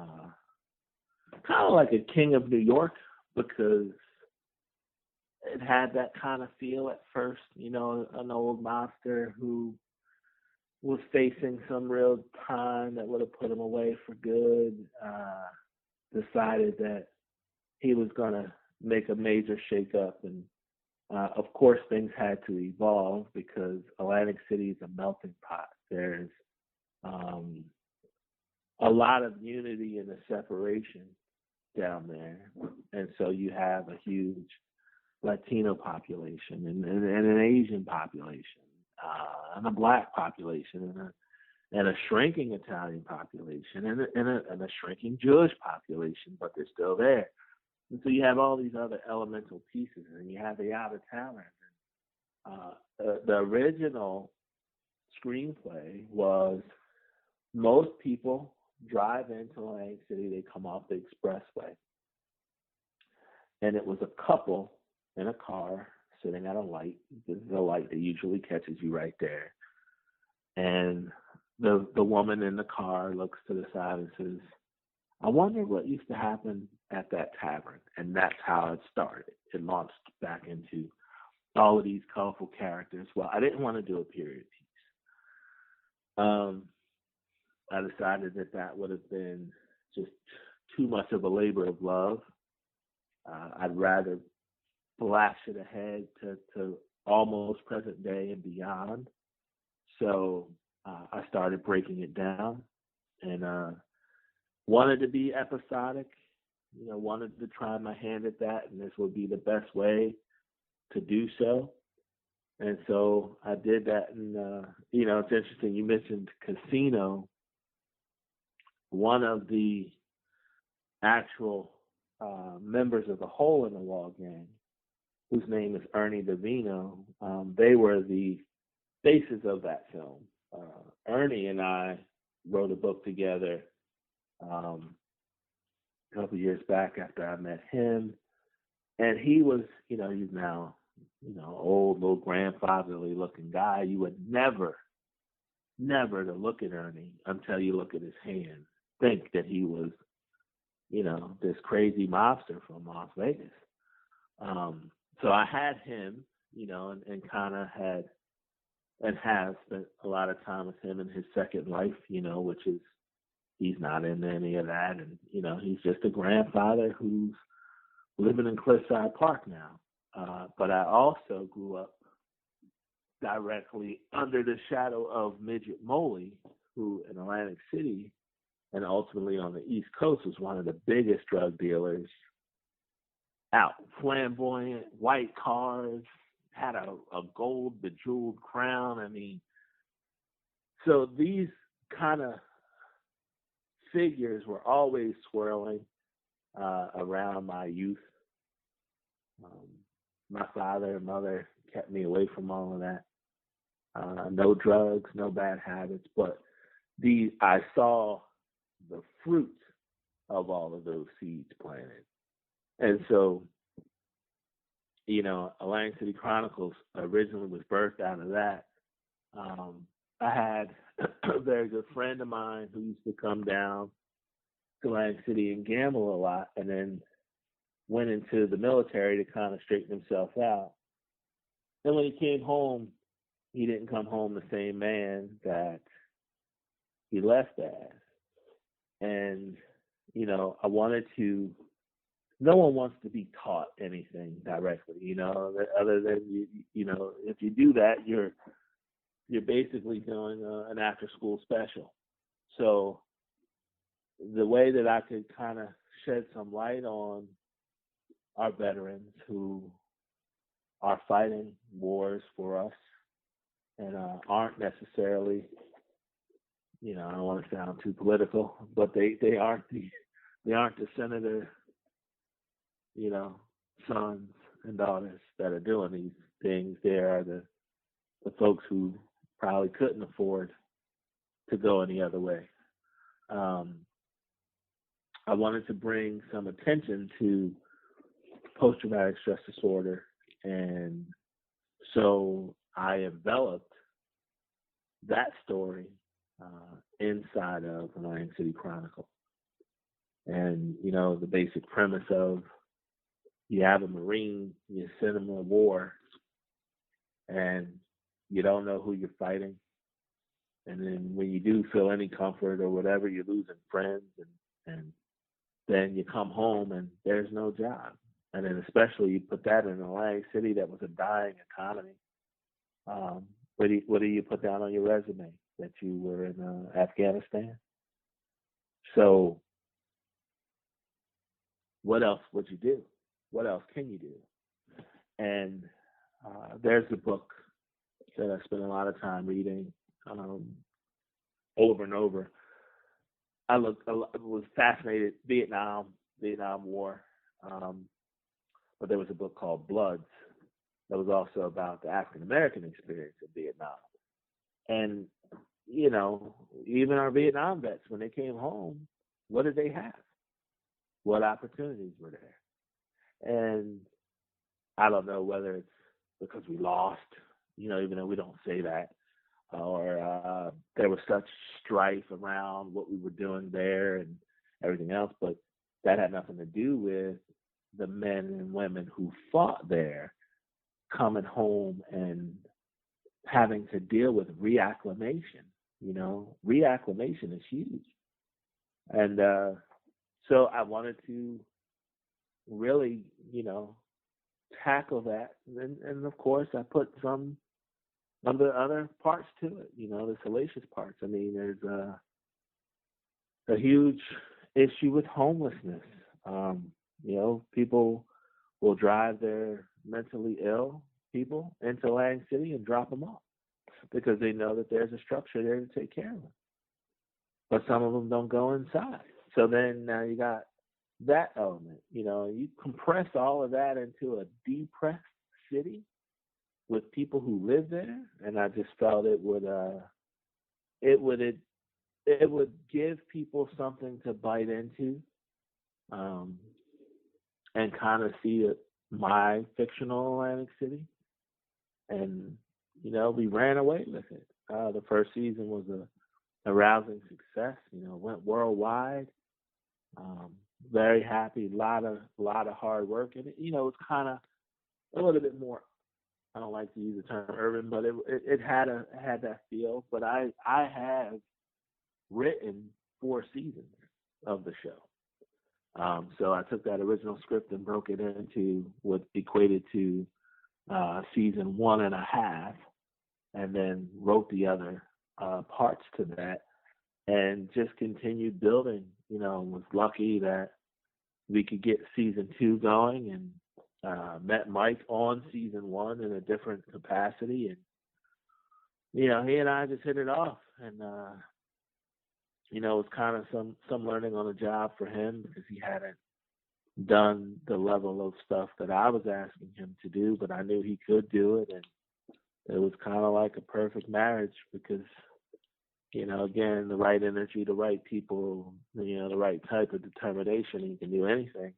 kind of like a King of New York, because it had that kind of feel at first, you know, an old mobster who was facing some real time that would have put him away for good, decided that he was going to make a major shakeup. And of course, things had to evolve because Atlantic City is a melting pot. There's a lot of unity and a separation down there. And so you have a huge Latino population and an Asian population and a Black population and a shrinking Italian population and a shrinking Jewish population, but they're still there. And so you have all these other elemental pieces, and you have the out-of-towners. The original screenplay was most people drive into Atlantic City, they come off the expressway. And it was a couple in a car sitting at a light. This is a light that usually catches you right there. And the woman in the car looks to the side and says, I wonder what used to happen at that tavern. And that's how it started. It launched back into all of these colorful characters. Well, I didn't want to do a period piece. I decided that would have been just too much of a labor of love. I'd rather blast it ahead to almost present day and beyond. So I started breaking it down and wanted to be episodic, you know, wanted to try my hand at that, and this would be the best way to do so. And so I did that. And, you know, it's interesting. You mentioned Casino. One of the actual members of the Hole in the Wall gang, whose name is Ernie DeVino, they were the faces of that film. Ernie and I wrote a book together a couple years back after I met him. And he was, you know, he's now, you know, old, little grandfatherly looking guy. You would never to look at Ernie until you look at his hand, think that he was, you know, this crazy mobster from Las Vegas. So I had him, you know, and kind of had and have spent a lot of time with him in his second life, you know, which is he's not in any of that. And, you know, he's just a grandfather who's living in Cliffside Park now. But I also grew up directly under the shadow of Midget Moley, who in Atlantic City and ultimately on the East Coast was one of the biggest drug dealers out. Flamboyant, white cars, had a gold bejeweled crown. I mean, so these kind of figures were always swirling around my youth. My father and mother kept me away from all of that. No drugs, no bad habits, but I saw the fruit of all of those seeds planted. And so, you know, Atlantic City Chronicles originally was birthed out of that. I had a very good friend of mine who used to come down to Atlantic City and gamble a lot, and then went into the military to kind of straighten himself out. And when he came home, he didn't come home the same man that he left as. And, you know, no one wants to be taught anything directly, you know, other than, you know, if you do that, you're basically doing an after-school special. So the way that I could kind of shed some light on our veterans who are fighting wars for us and aren't necessarily, you know, I don't want to sound too political, but they aren't the senator, you know, sons and daughters that are doing these things. They are the folks who probably couldn't afford to go any other way. I wanted to bring some attention to post-traumatic stress disorder, and so I enveloped that story inside of Atlantic City Chronicles. And, you know, the basic premise of you have a Marine, you send him to war, and you don't know who you're fighting. And then when you do feel any comfort or whatever, you're losing friends, and then you come home and there's no job. And then especially you put that in Atlantic City that was a dying economy. What do you put down on your resume? That you were in Afghanistan? So what else would you do? What else can you do? And there's a book that I spent a lot of time reading over and over. I was fascinated, Vietnam War, but there was a book called Bloods that was also about the African American experience in Vietnam. And, you know, even our Vietnam vets, when they came home, what did they have? What opportunities were there? And I don't know whether it's because we lost, you know, even though we don't say that, or there was such strife around what we were doing there and everything else, but that had nothing to do with the men and women who fought there coming home and having to deal with reacclimation. You know, reacclimation is huge. And so I wanted to really, you know, tackle that. And of course, I put some of the other parts to it, you know, the salacious parts. I mean, there's a huge issue with homelessness. You know, people will drive their mentally ill people into Atlantic City and drop them off because they know that there's a structure there to take care of them. But some of them don't go inside. So then now you got that element. You know, you compress all of that into a depressed city with people who live there, and I just felt it would give people something to bite into, and kind of see it, my fictional Atlantic City. And, you know, we ran away with it. The first season was a rousing success, you know, went worldwide. Very happy, a lot of hard work. And, you know, it's kind of a little bit more, I don't like to use the term urban, but it had that feel. But I have written 4 seasons of the show. So I took that original script and broke it into what equated to season 1.5, and then wrote the other parts to that, and just continued building. You know, was lucky that we could get season 2 going, and met Mike on season 1 in a different capacity, and you know, he and I just hit it off, and you know, it was kind of some learning on the job for him because he hadn't done the level of stuff that I was asking him to do, but I knew he could do it, and it was kind of like a perfect marriage because, you know, again, the right energy, the right people, you know, the right type of determination, you can do anything.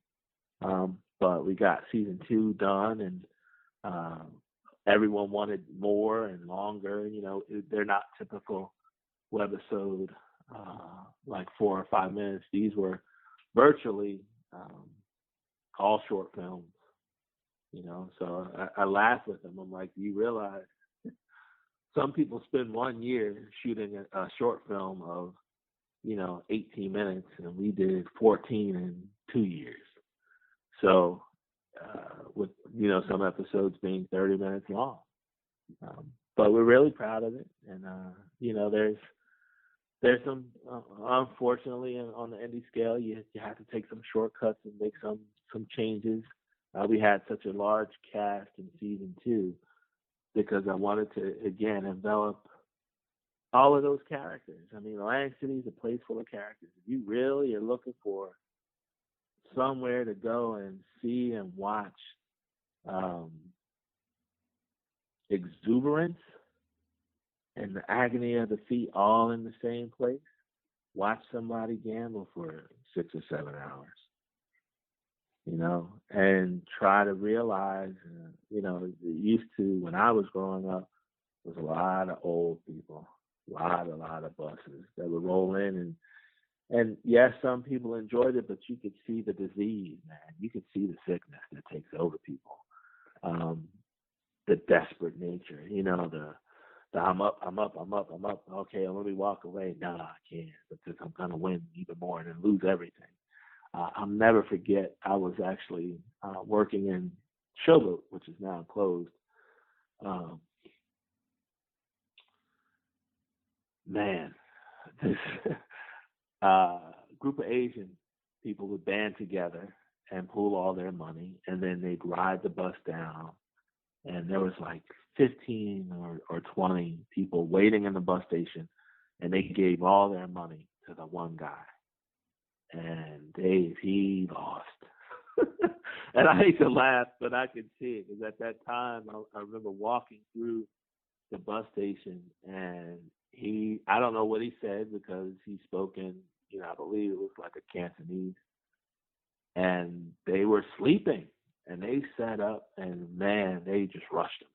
But we got season 2 done, and everyone wanted more and longer. You know, they're not typical webisode, like 4 or 5 minutes. These were virtually all short films, you know. So I laugh with them. I'm like, do you realize some people spend 1 year shooting a short film of, you know, 18 minutes, and we did 14 in 2 years. So with, you know, some episodes being 30 minutes long. But we're really proud of it. And, you know, there's some, unfortunately, on the indie scale, you have to take some shortcuts and make some changes. We had such a large cast in season 2 because I wanted to, again, envelop all of those characters. I mean, Atlantic City is a place full of characters. If you really are looking for somewhere to go and see and watch exuberance and the agony of defeat all in the same place, watch somebody gamble for 6 or 7 hours, you know, and try to realize, you know, it used to, when I was growing up, was a lot of old people, a lot of buses that would roll in, and And yes, some people enjoyed it, but you could see the disease, man. You could see the sickness that takes over people. The desperate nature, the I'm up. Okay, let me walk away. No, I can't, because I'm going to win even more and then lose everything. I'll never forget, I was actually working in Showboat, which is now closed. Man, this group of Asian people would band together and pool all their money, and then they'd ride the bus down, and there was like 15 or 20 people waiting in the bus station, and they gave all their money to the one guy. And Dave, he lost. And I hate to laugh, but I could see it, because at that time, I remember walking through the bus station, and I don't know what he said, because he spoke in, I believe it was like a Cantonese, and they were sleeping, and they sat up, and man, they just rushed him.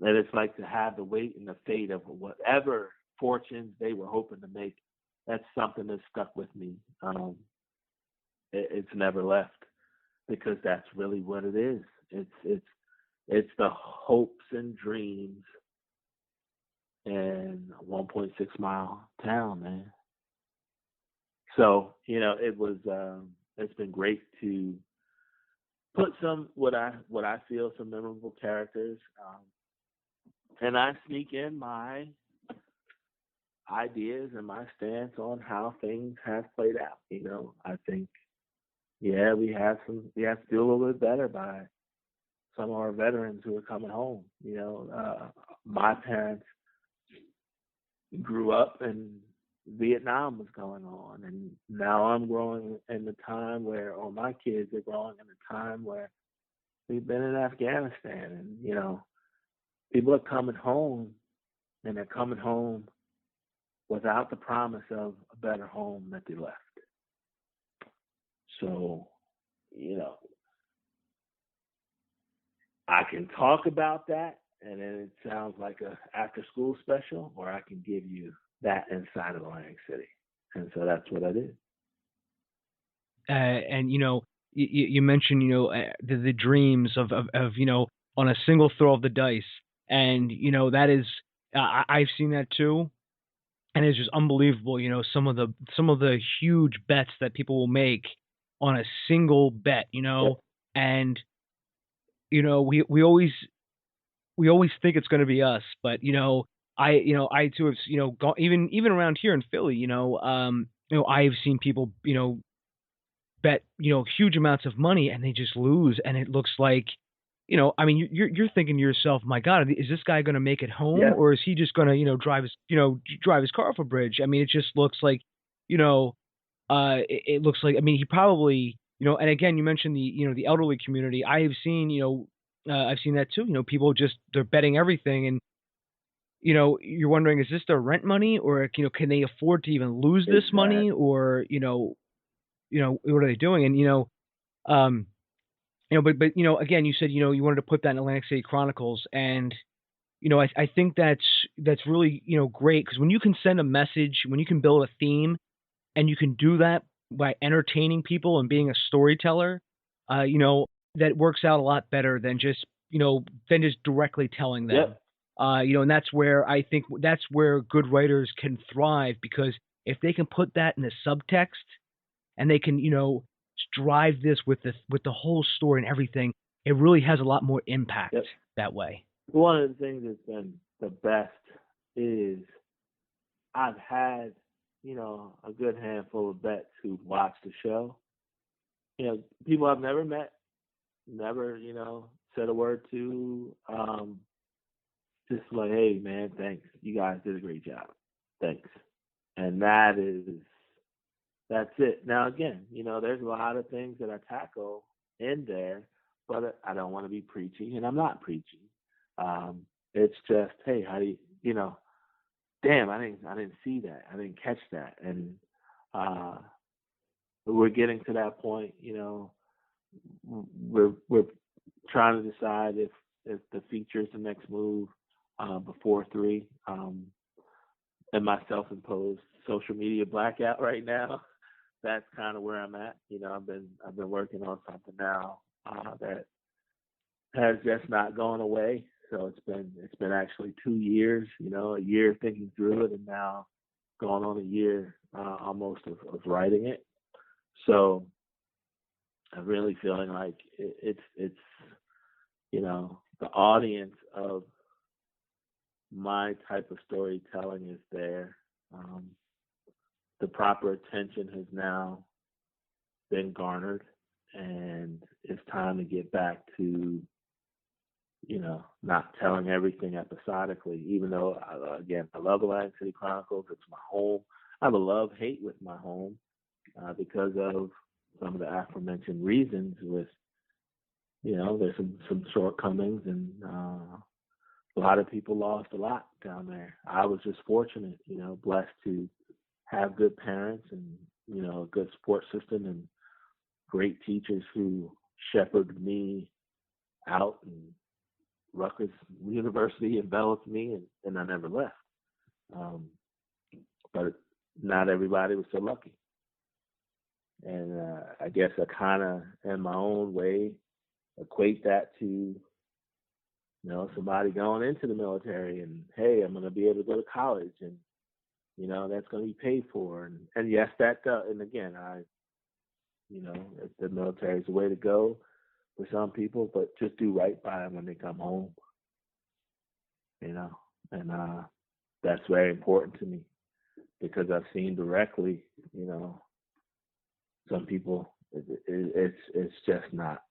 And it's like to have the weight and the fate of whatever fortunes they were hoping to make. That's something that stuck with me. It's never left, because that's really what it is. It's the hopes and dreams in a 1.6 mile town, man. So, it's been great to put what I feel some memorable characters, and I sneak in my ideas and my stance on how things have played out. I think, we have to do a little bit better by some of our veterans who are coming home. My parents grew up and Vietnam was going on, and now I'm growing in the time where, or my kids are growing in the time where we've been in Afghanistan, and people are coming home, and they're coming home without the promise of a better home that they left. So, I can talk about that, and then it sounds like a after-school special, or I can give you that inside of Atlantic City. And so that's what I did. And, you mentioned, the dreams of, on a single throw of the dice. And, that is, I've seen that too. And it's just unbelievable, some of the huge bets that people will make on a single bet, Yep. and, we always think it's going to be us, but, I too have, gone, even around here in Philly, I've seen people, bet, huge amounts of money, and they just lose. And it looks like, you're thinking to yourself, my God, is this guy going to make it home? Yeah. Or is he just going to, drive his car off a bridge? I mean, it just looks like, it looks like, he probably, and again, you mentioned the elderly community. I have seen, I've seen that too. People they're betting everything, and you're wondering, is this their rent money, or can they afford to even lose this money, or what are they doing? And but again, you said you wanted to put that in Atlantic City Chronicles, and I think that's really great, because when you can send a message, when you can build a theme, and you can do that by entertaining people and being a storyteller, that works out a lot better than just directly telling them. Yep. And that's where I think that's where good writers can thrive, because if they can put that in the subtext, and they can drive this with the whole story and everything, it really has a lot more impact that way. One of the things that's been the best is I've had a good handful of vets who've watched the show. People I've never met, never said a word to, just like, hey man, thanks, you guys did a great job, thanks. And that's it. Now again, there's a lot of things that I tackle in there, but I don't want to be preachy, and I'm not preaching. It's just, hey, how do you, damn, I didn't see that, I didn't catch that, and we're getting to that point. We're trying to decide if the feature is the next move before 3, and my self-imposed social media blackout right now. That's kind of where I'm at. I've been working on something now that has just not gone away. So it's been actually 2 years. A year thinking through it, and now going on a year almost of writing it. So I'm really feeling like it's the audience of my type of storytelling is there. The proper attention has now been garnered, and it's time to get back to, not telling everything episodically, even though, again, I love Atlantic City Chronicles. It's my home. I have a love-hate with my home because of some of the aforementioned reasons with, there's some shortcomings, and a lot of people lost a lot down there. I was just fortunate, blessed to have good parents and, a good support system and great teachers who shepherded me out, and Rutgers University enveloped me, and I never left. But not everybody was so lucky. And I guess I kind of, in my own way, equate that to, somebody going into the military and, hey, I'm going to be able to go to college, and, that's going to be paid for. And yes, that does. And again, the military is the way to go for some people, but just do right by them when they come home, and that's very important to me, because I've seen directly, some people, it's just not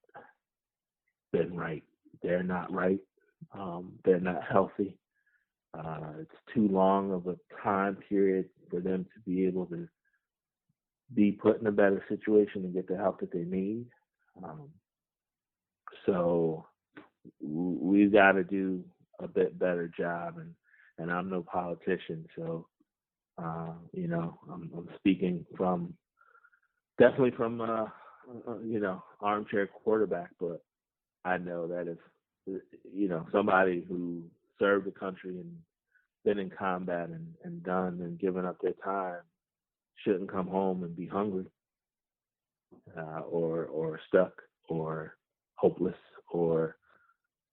been right. They're not right. They're not healthy. It's too long of a time period for them to be able to be put in a better situation and get the help that they need. So we've got to do a bit better job, and I'm no politician, so I'm speaking definitely from armchair quarterback, but I know that if somebody who served the country and been in combat and done and given up their time shouldn't come home and be hungry or stuck or hopeless or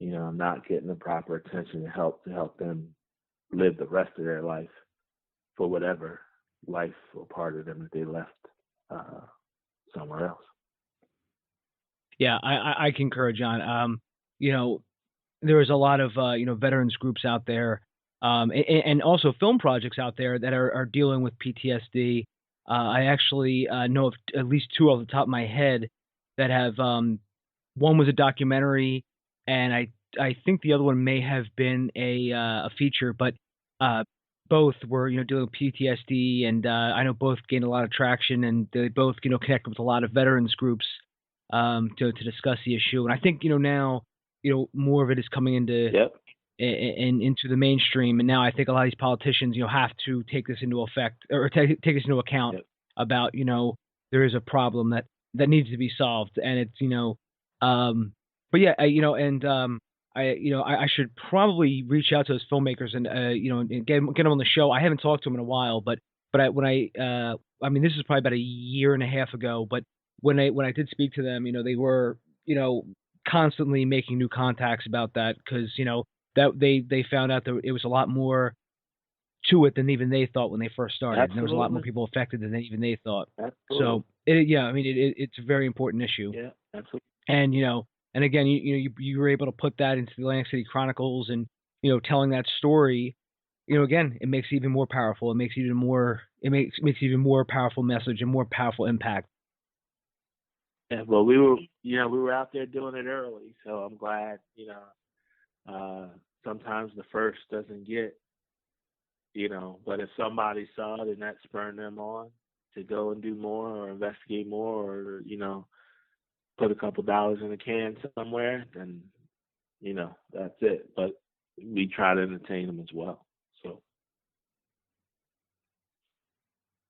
not getting the proper attention to help them live the rest of their life for whatever life or part of them that they left somewhere else. Yeah, I concur, John. There's a lot of veterans groups out there, and also film projects out there that are dealing with PTSD. I actually know of at least two off the top of my head that have. One was a documentary, and I think the other one may have been a feature, but both were dealing with PTSD, and I know both gained a lot of traction, and they both connected with a lot of veterans groups to discuss the issue. And I think now more of it is coming into into the mainstream, and now I think a lot of these politicians have to take this into effect or take this into account about there is a problem that needs to be solved, and it's but yeah, I should probably reach out to those filmmakers and and get them on the show. I haven't talked to them in a while, but when I mean, this is probably about a year and a half ago, but when I did speak to them, they were constantly making new contacts about that, because that they found out that it was a lot more to it than even they thought when they first started. And there was a lot more people affected than even they thought. Absolutely. So it's a very important issue. Yeah, absolutely. And and again, you were able to put that into the Atlantic City Chronicles, and telling that story. Again, it makes it even more powerful. It makes even more powerful message and more powerful impact. Yeah, well, we were out there doing it early, so I'm glad. Sometimes the first doesn't get, but if somebody saw it and that spurred them on to go and do more or investigate more or put a couple dollars in a can somewhere, then that's it. But we try to entertain them as well. So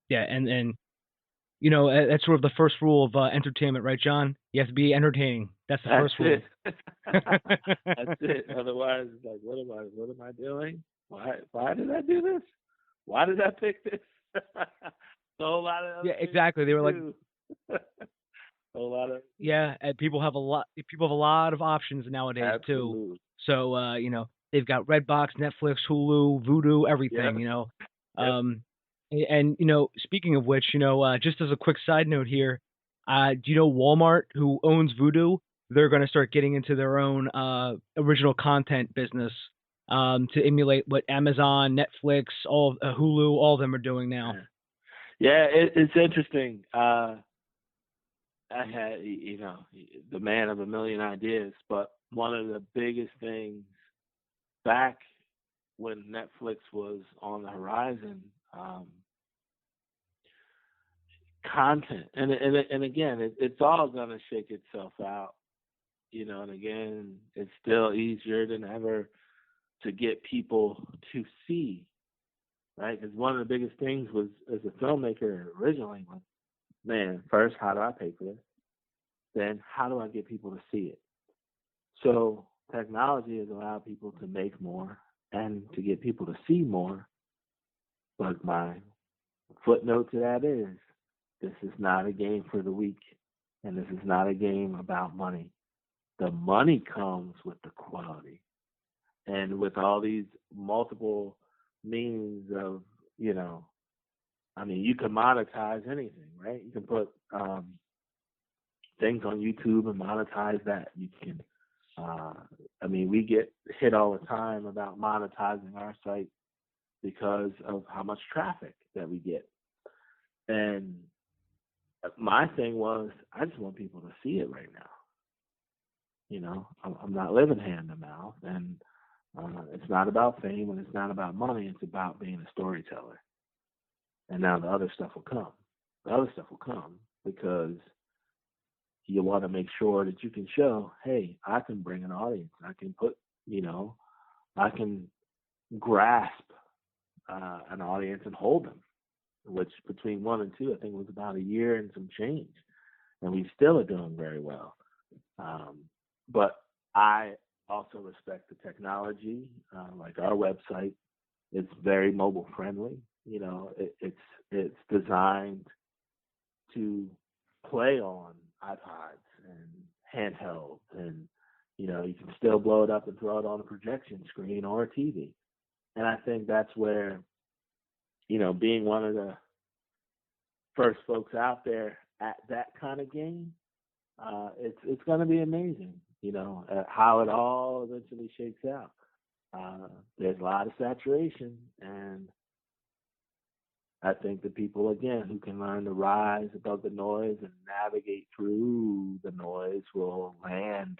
yeah, and that's sort of the first rule of entertainment, right, John? You have to be entertaining. That's the first rule. That's it. Otherwise, it's like, what am I doing? Why did I do this? Why did I pick this? A whole lot of other Yeah, exactly. They were like, too. A whole lot of yeah, and people have a lot of options nowadays too. absolute. So they've got Redbox, Netflix, Hulu, Vudu, Yep. everything. Yep. And speaking of which, just as a quick side note here, do you know Walmart, who owns Vudu? They're going to start getting into their own original content business to emulate what Amazon, Netflix, Hulu, all of them are doing now. Yeah, it's interesting. I had, the man of a million ideas, but one of the biggest things back when Netflix was on the horizon, content, and again, it's all gonna shake itself out, and again, it's still easier than ever to get people to see, right? Because one of the biggest things was, as a filmmaker originally, was, man, first, how do I pay for this? Then how do I get people to see it? So technology has allowed people to make more and to get people to see more. But my footnote to that is, this is not a game for the weak, and this is not a game about money. The money comes with the quality. And with all these multiple means of, you can monetize anything, right? You can put things on YouTube and monetize that. You can, we get hit all the time about monetizing our site because of how much traffic that we get. And my thing was, I just want people to see it right now. I'm not living hand to mouth, and it's not about fame and it's not about money. It's about being a storyteller. And now the other stuff will come. The other stuff will come because you want to make sure that you can show, hey, I can bring an audience. I can put, I can grasp an audience and hold them, which between 1 and 2, I think was about a year and some change. And we still are doing very well. But I also respect the technology, like our website. It's very mobile friendly. It's designed to play on iPods and handhelds, and you can still blow it up and throw it on a projection screen or a TV. And I think that's where, being one of the first folks out there at that kind of game, it's going to be amazing. How it all eventually shakes out. There's a lot of saturation, and I think the people, again, who can learn to rise above the noise and navigate through the noise will land,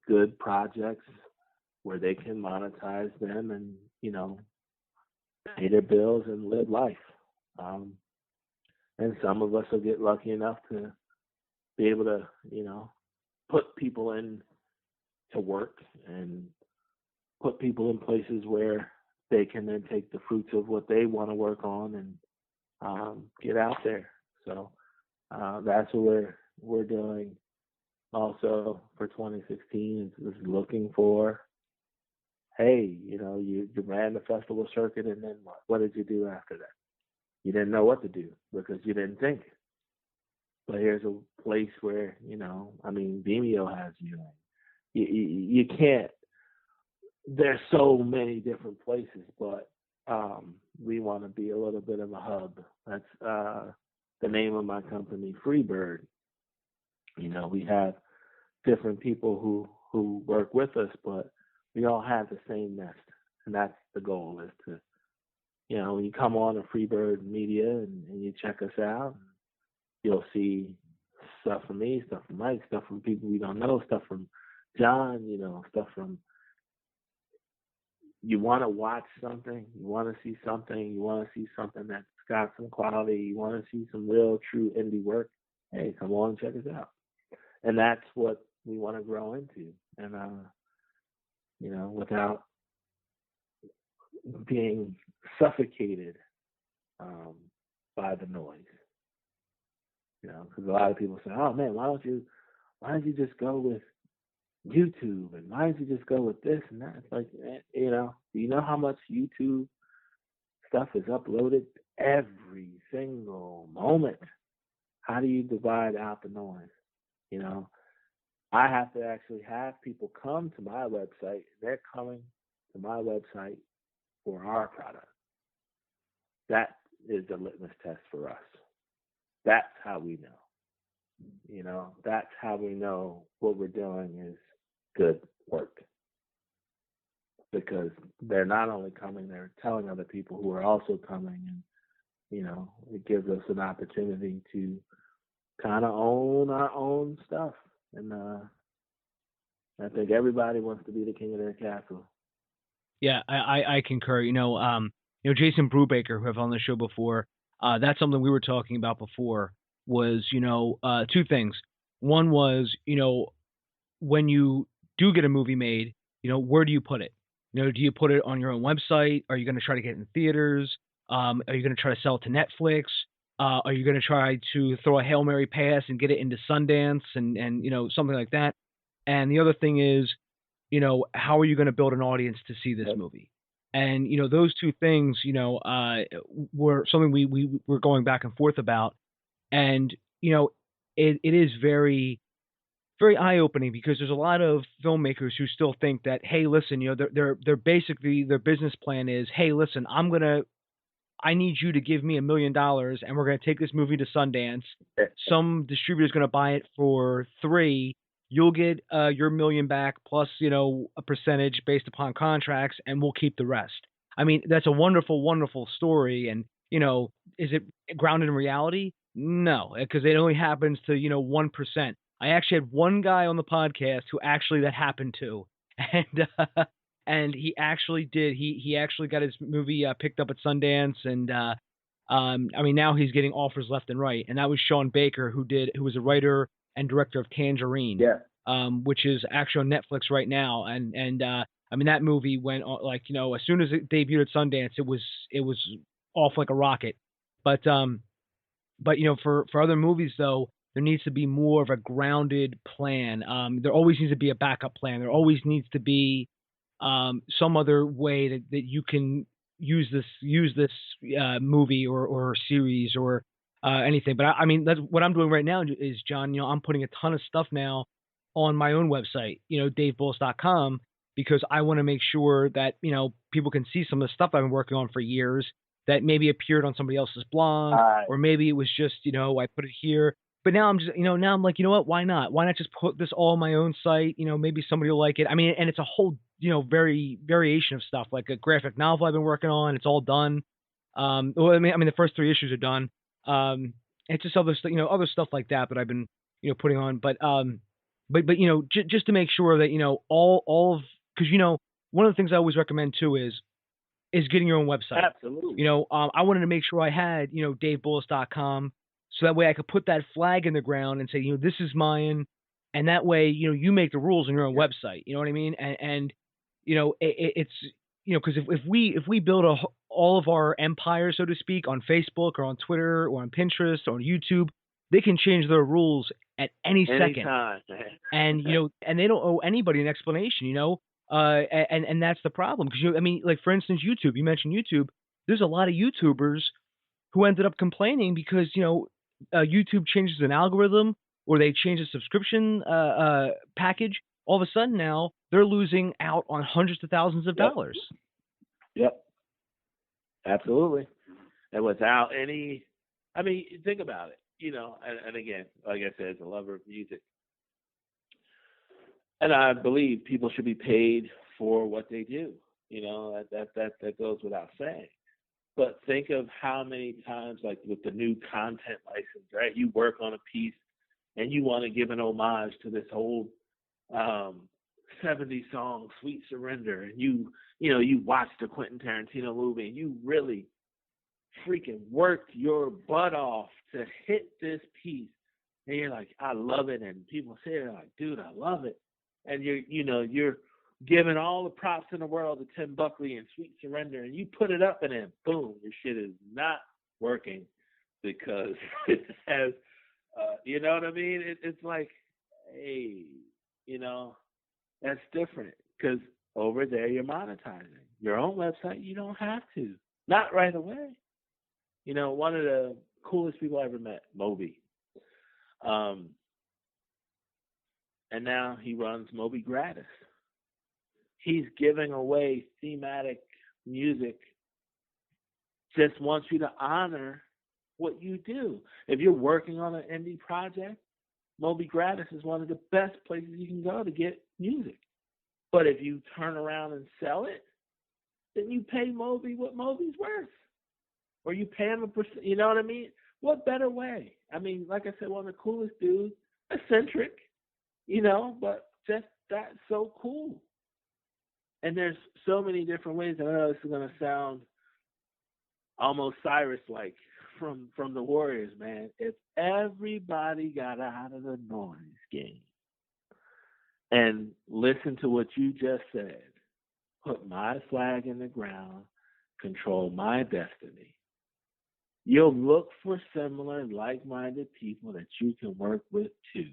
good projects where they can monetize them and, pay their bills and live life. And some of us will get lucky enough to be able to, put people in to work and put people in places where they can then take the fruits of what they want to work on and get out there. So that's what we're doing. Also for 2016 is looking for, hey, you ran the festival circuit, and then what? What did you do after that? You didn't know what to do because you didn't think. But here's a place where, Vimeo has you. You can't. There's so many different places, but we want to be a little bit of a hub. That's the name of my company, Freebird. We have different people who work with us, but we all have the same nest, and that's the goal, is to, when you come on to Freebird Media and you check us out, you'll see stuff from me, stuff from Mike, stuff from people we don't know, stuff from John, stuff from, you want to watch something, you want to see something, you want to see something that's got some quality, you want to see some real, true indie work, hey, come on and check us out. And that's what we want to grow into. And, without being suffocated by the noise. Because a lot of people say, oh man, why don't you just go with YouTube, and why don't you just go with this and that? It's like, do you know how much YouTube stuff is uploaded every single moment. How do you divide out the noise? You know, I have to actually have people come to my website. They're coming to my website for our product. That is the litmus test for us. That's how we know. You know, that's how we know what we're doing is good work. Because they're not only coming, they're telling other people who are also coming. And, you know, it gives us an opportunity to kind of own our own stuff. And I think everybody wants to be the king of their castle. Yeah, I concur. Jason Brubaker, who I've on the show before, that's something we were talking about before, was, two things. One was, when you do get a movie made, where do you put it? Do you put it on your own website? Are you going to try to get it in theaters? Are you going to try to sell it to Netflix? Are you going to try to throw a Hail Mary pass and get it into Sundance and something like that? And the other thing is, how are you going to build an audience to see this movie? And, those two things, were something we were going back and forth about. And, it is very, very eye-opening, because there's a lot of filmmakers who still think that, hey, listen, they're basically, their business plan is, hey, listen, I need you to give me $1 million, and we're going to take this movie to Sundance. Some distributor's going to buy it for $3 million. You'll get your $1 million back plus, a percentage based upon contracts, and we'll keep the rest. I mean, that's a wonderful, wonderful story. And, is it grounded in reality? No, because it only happens to, 1%. I actually had one guy on the podcast who actually that happened to. And he actually did. He actually got his movie picked up at Sundance, and now he's getting offers left and right. And that was Sean Baker, who was a writer and director of Tangerine, which is actually on Netflix right now. And that movie went on, as soon as it debuted at Sundance, it was off like a rocket. But for other movies though, there needs to be more of a grounded plan. There always needs to be a backup plan. There always needs to be some other way that you can use this movie or series or anything. But that's what I'm doing right now is, John, I'm putting a ton of stuff now on my own website, davebullis.com, because I want to make sure that, people can see some of the stuff I've been working on for years that maybe appeared on somebody else's blog, or maybe it was just, I put it here. But now I'm just, now I'm like, you know what? Why not? Why not just put this all on my own site? Maybe somebody will like it. And it's a whole, variation of stuff, like a graphic novel I've been working on. It's all done. The first 3 issues are done. It's just other stuff like that I've been, putting on. But just to make sure that, all of, because, one of the things I always recommend too is getting your own website. Absolutely. I wanted to make sure I had, davebullis.com. So that way I could put that flag in the ground and say, this is mine. And that way, you make the rules on your own website. You know what I mean? And it's, because if we build all of our empire, so to speak, on Facebook or on Twitter or on Pinterest or on YouTube, they can change their rules at any second. And, and they don't owe anybody an explanation, and that's the problem. Because, for instance, YouTube, you mentioned YouTube. There's a lot of YouTubers who ended up complaining because, YouTube changes an algorithm or they change a subscription package. All of a sudden now they're losing out on hundreds of thousands of dollars. Yep. Absolutely. And without any, think about it, and again, like I said, as a lover of music, and I believe people should be paid for what they do. That goes without saying. But think of how many times, like with the new content license, right? You work on a piece and you want to give an homage to this old 70s song, Sweet Surrender, and you watched the Quentin Tarantino movie and you really freaking worked your butt off to hit this piece. And you're like, I love it. And people say it like, dude, I love it. And you're giving all the props in the world to Tim Buckley and Sweet Surrender, and you put it up and then boom, your shit is not working because it has, you know what I mean? It's like, hey, that's different because over there you're monetizing. Your own website, you don't have to. Not right away. You know, one of the coolest people I ever met, Moby. And now he runs Moby Gratis. He's giving away thematic music, just wants you to honor what you do. If you're working on an indie project, Moby Gratis is one of the best places you can go to get music. But if you turn around and sell it, then you pay Moby what Moby's worth. Or you pay him a %, you know what I mean? What better way? I mean, like I said, one of the coolest dudes, eccentric, you know, but just that's so cool. And there's so many different ways. I know this is going to sound almost Cyrus-like from the Warriors, man. If everybody got out of the noise game and listened to what you just said, put my flag in the ground, control my destiny, you'll look for similar, like-minded people that you can work with too.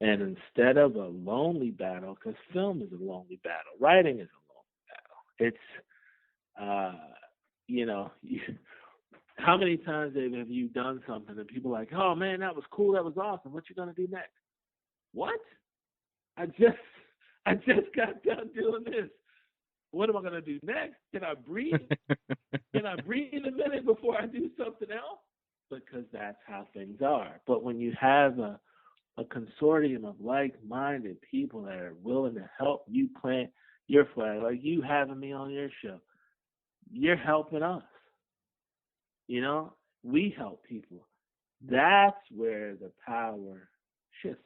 And instead of a lonely battle, because film is a lonely battle, writing is a lonely battle. It's, you know, how many times have you done something and people are like, oh man, that was cool, that was awesome, what you gonna do next? What? I just got done doing this. What am I gonna do next? Can I breathe? Can I breathe a minute before I do something else? Because that's how things are. But when you have a consortium of like-minded people that are willing to help you plant your flag, like you having me on your show, you're helping us. You know, we help people. That's where the power shifts.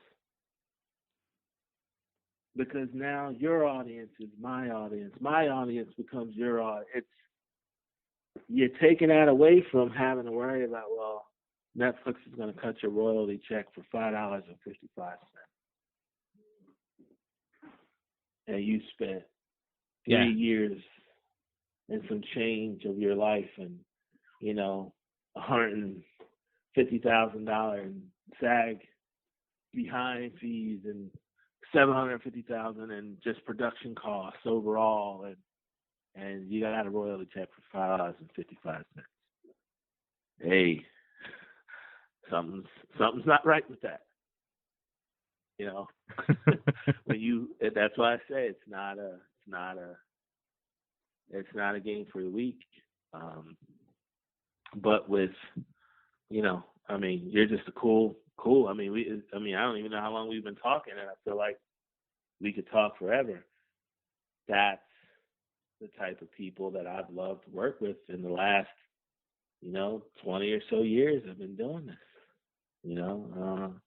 Because now your audience is my audience. My audience becomes your audience. You're taking that away from having to worry about, well, Netflix is going to cut your royalty check for $5.55. And you spent 3 years and some change of your life and, you know, $150,000 in SAG behind fees and $750,000 in just production costs overall, and you got a royalty check for $5.55. Hey, something's not right with that. You know, that's why I say it's not a game for the weak. But with, you know, I mean, you're just a cool. I mean, I don't even know how long we've been talking, and I feel like we could talk forever. That's the type of people that I've loved to work with in the last, you know, 20 or so years I've been doing this. You know,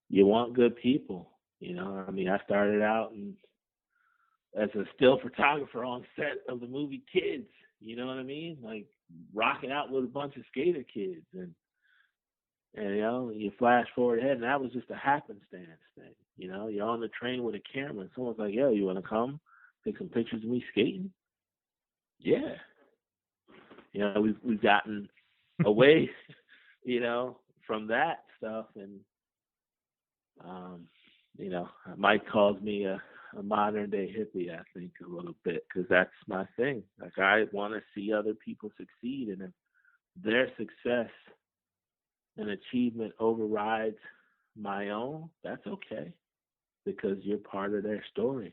you want good people. You know, I mean, I started out as a still photographer on set of the movie Kids. You know what I mean? Like rocking out with a bunch of skater kids, and you know, you flash forward ahead, and that was just a happenstance thing. You know, you're on the train with a camera, and someone's like, "Yo, you want to come take some pictures of me skating?" Yeah. You know, we've gotten away, you know, from that stuff, and you know, Mike calls me a modern day hippie, I think, a little bit, because that's my thing. Like, I want to see other people succeed, and if their success and achievement overrides my own, that's okay, because you're part of their story,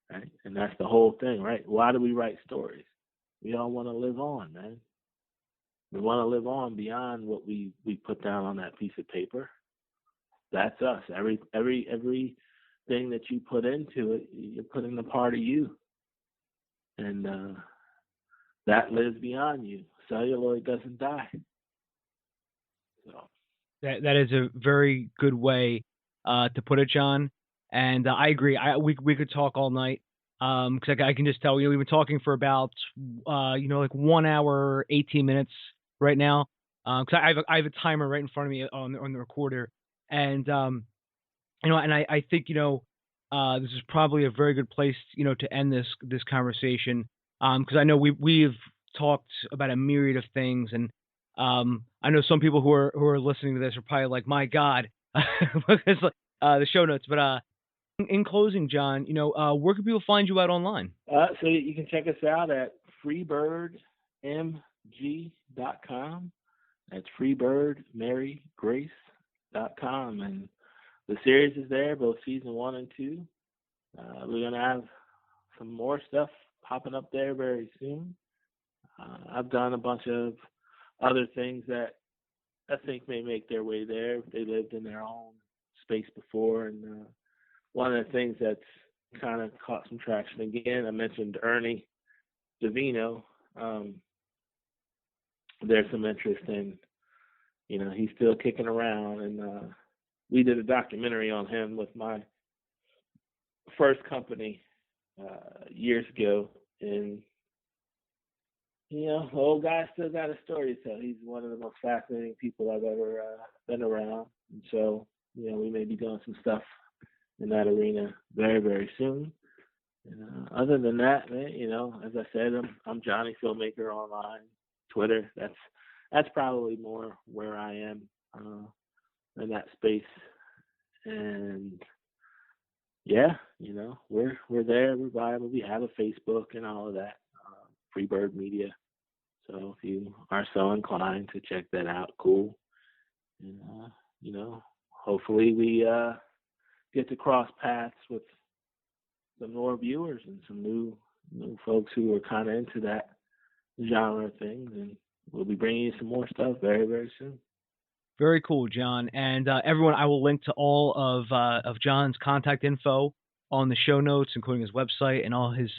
right? And that's the whole thing, right? Why do we write stories? We all want to live on, man. We want to live on beyond what we put down on that piece of paper. That's us. Everything that you put into it, you're putting a part of you, and that lives beyond you. Celluloid doesn't die. So that is a very good way to put it, John. And I agree. We could talk all night, because I can just tell you, we've been talking for about like 1 hour 18 minutes right now. Because I have a timer right in front of me on the recorder, and you know, and I think, you know, this is probably a very good place, you know, to end this conversation, because I know we've talked about a myriad of things, and I know some people who are listening to this are probably like, my God, because the show notes. But in closing, John, you know, where can people find you out online? So you can check us out at freebirdmg.com. That's freebirdmarygrace.com. And the series is there, both season 1 and 2. We're going to have some more stuff popping up there very soon. I've done a bunch of other things that I think may make their way there. They lived in their own space before. And one of the things that's kind of caught some traction again, I mentioned Ernie Davino. There's some interest in, he's still kicking around. And we did a documentary on him with my first company years ago. And, the old guy still got a story to tell. He's one of the most fascinating people I've ever been around. And so, we may be doing some stuff in that arena very, very soon. And other than that, man, as I said, I'm Johnny Filmmaker online, Twitter. That's probably more where I am in that space. And yeah, we're there, we're viable. We have a Facebook and all of that, Freebird Media. So if you are so inclined to check that out, cool. And hopefully we get to cross paths with some more viewers and some new folks who are kind of into that genre of things. And we'll be bringing you some more stuff very, very soon. Very cool, John. And everyone, I will link to all of John's contact info on the show notes, including his website and all his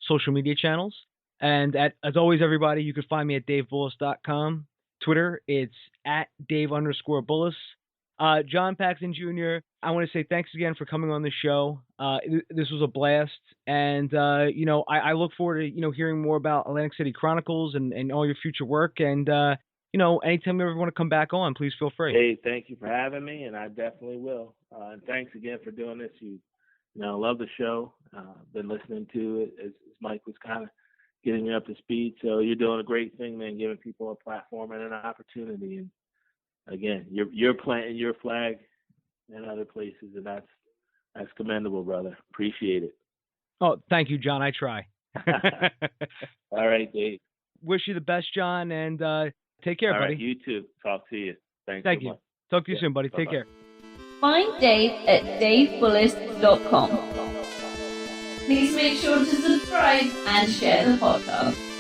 social media channels. And as always, everybody, you can find me at davebullis.com. Twitter, it's at Dave_Bullis. John Paxton Jr., I want to say thanks again for coming on the show. This was a blast. And, I look forward to, hearing more about Atlantic City Chronicles and all your future work. And, anytime you ever want to come back on, please feel free. Hey, thank you for having me, and I definitely will. And thanks again for doing this. Love the show. Been listening to it as Mike was kind of getting me up to speed. So you're doing a great thing, man, giving people a platform and an opportunity. And again, you're planting your flag in other places, and that's commendable, brother. Appreciate it. Oh, thank you, John. I try. All right, Dave. Wish you the best, John, and take care, All buddy. Right, you too. Talk to you. Thank you. Much. Talk to you soon, buddy. Bye-bye. Take care. Find Dave at davebullis.com. Please make sure to subscribe and share the podcast.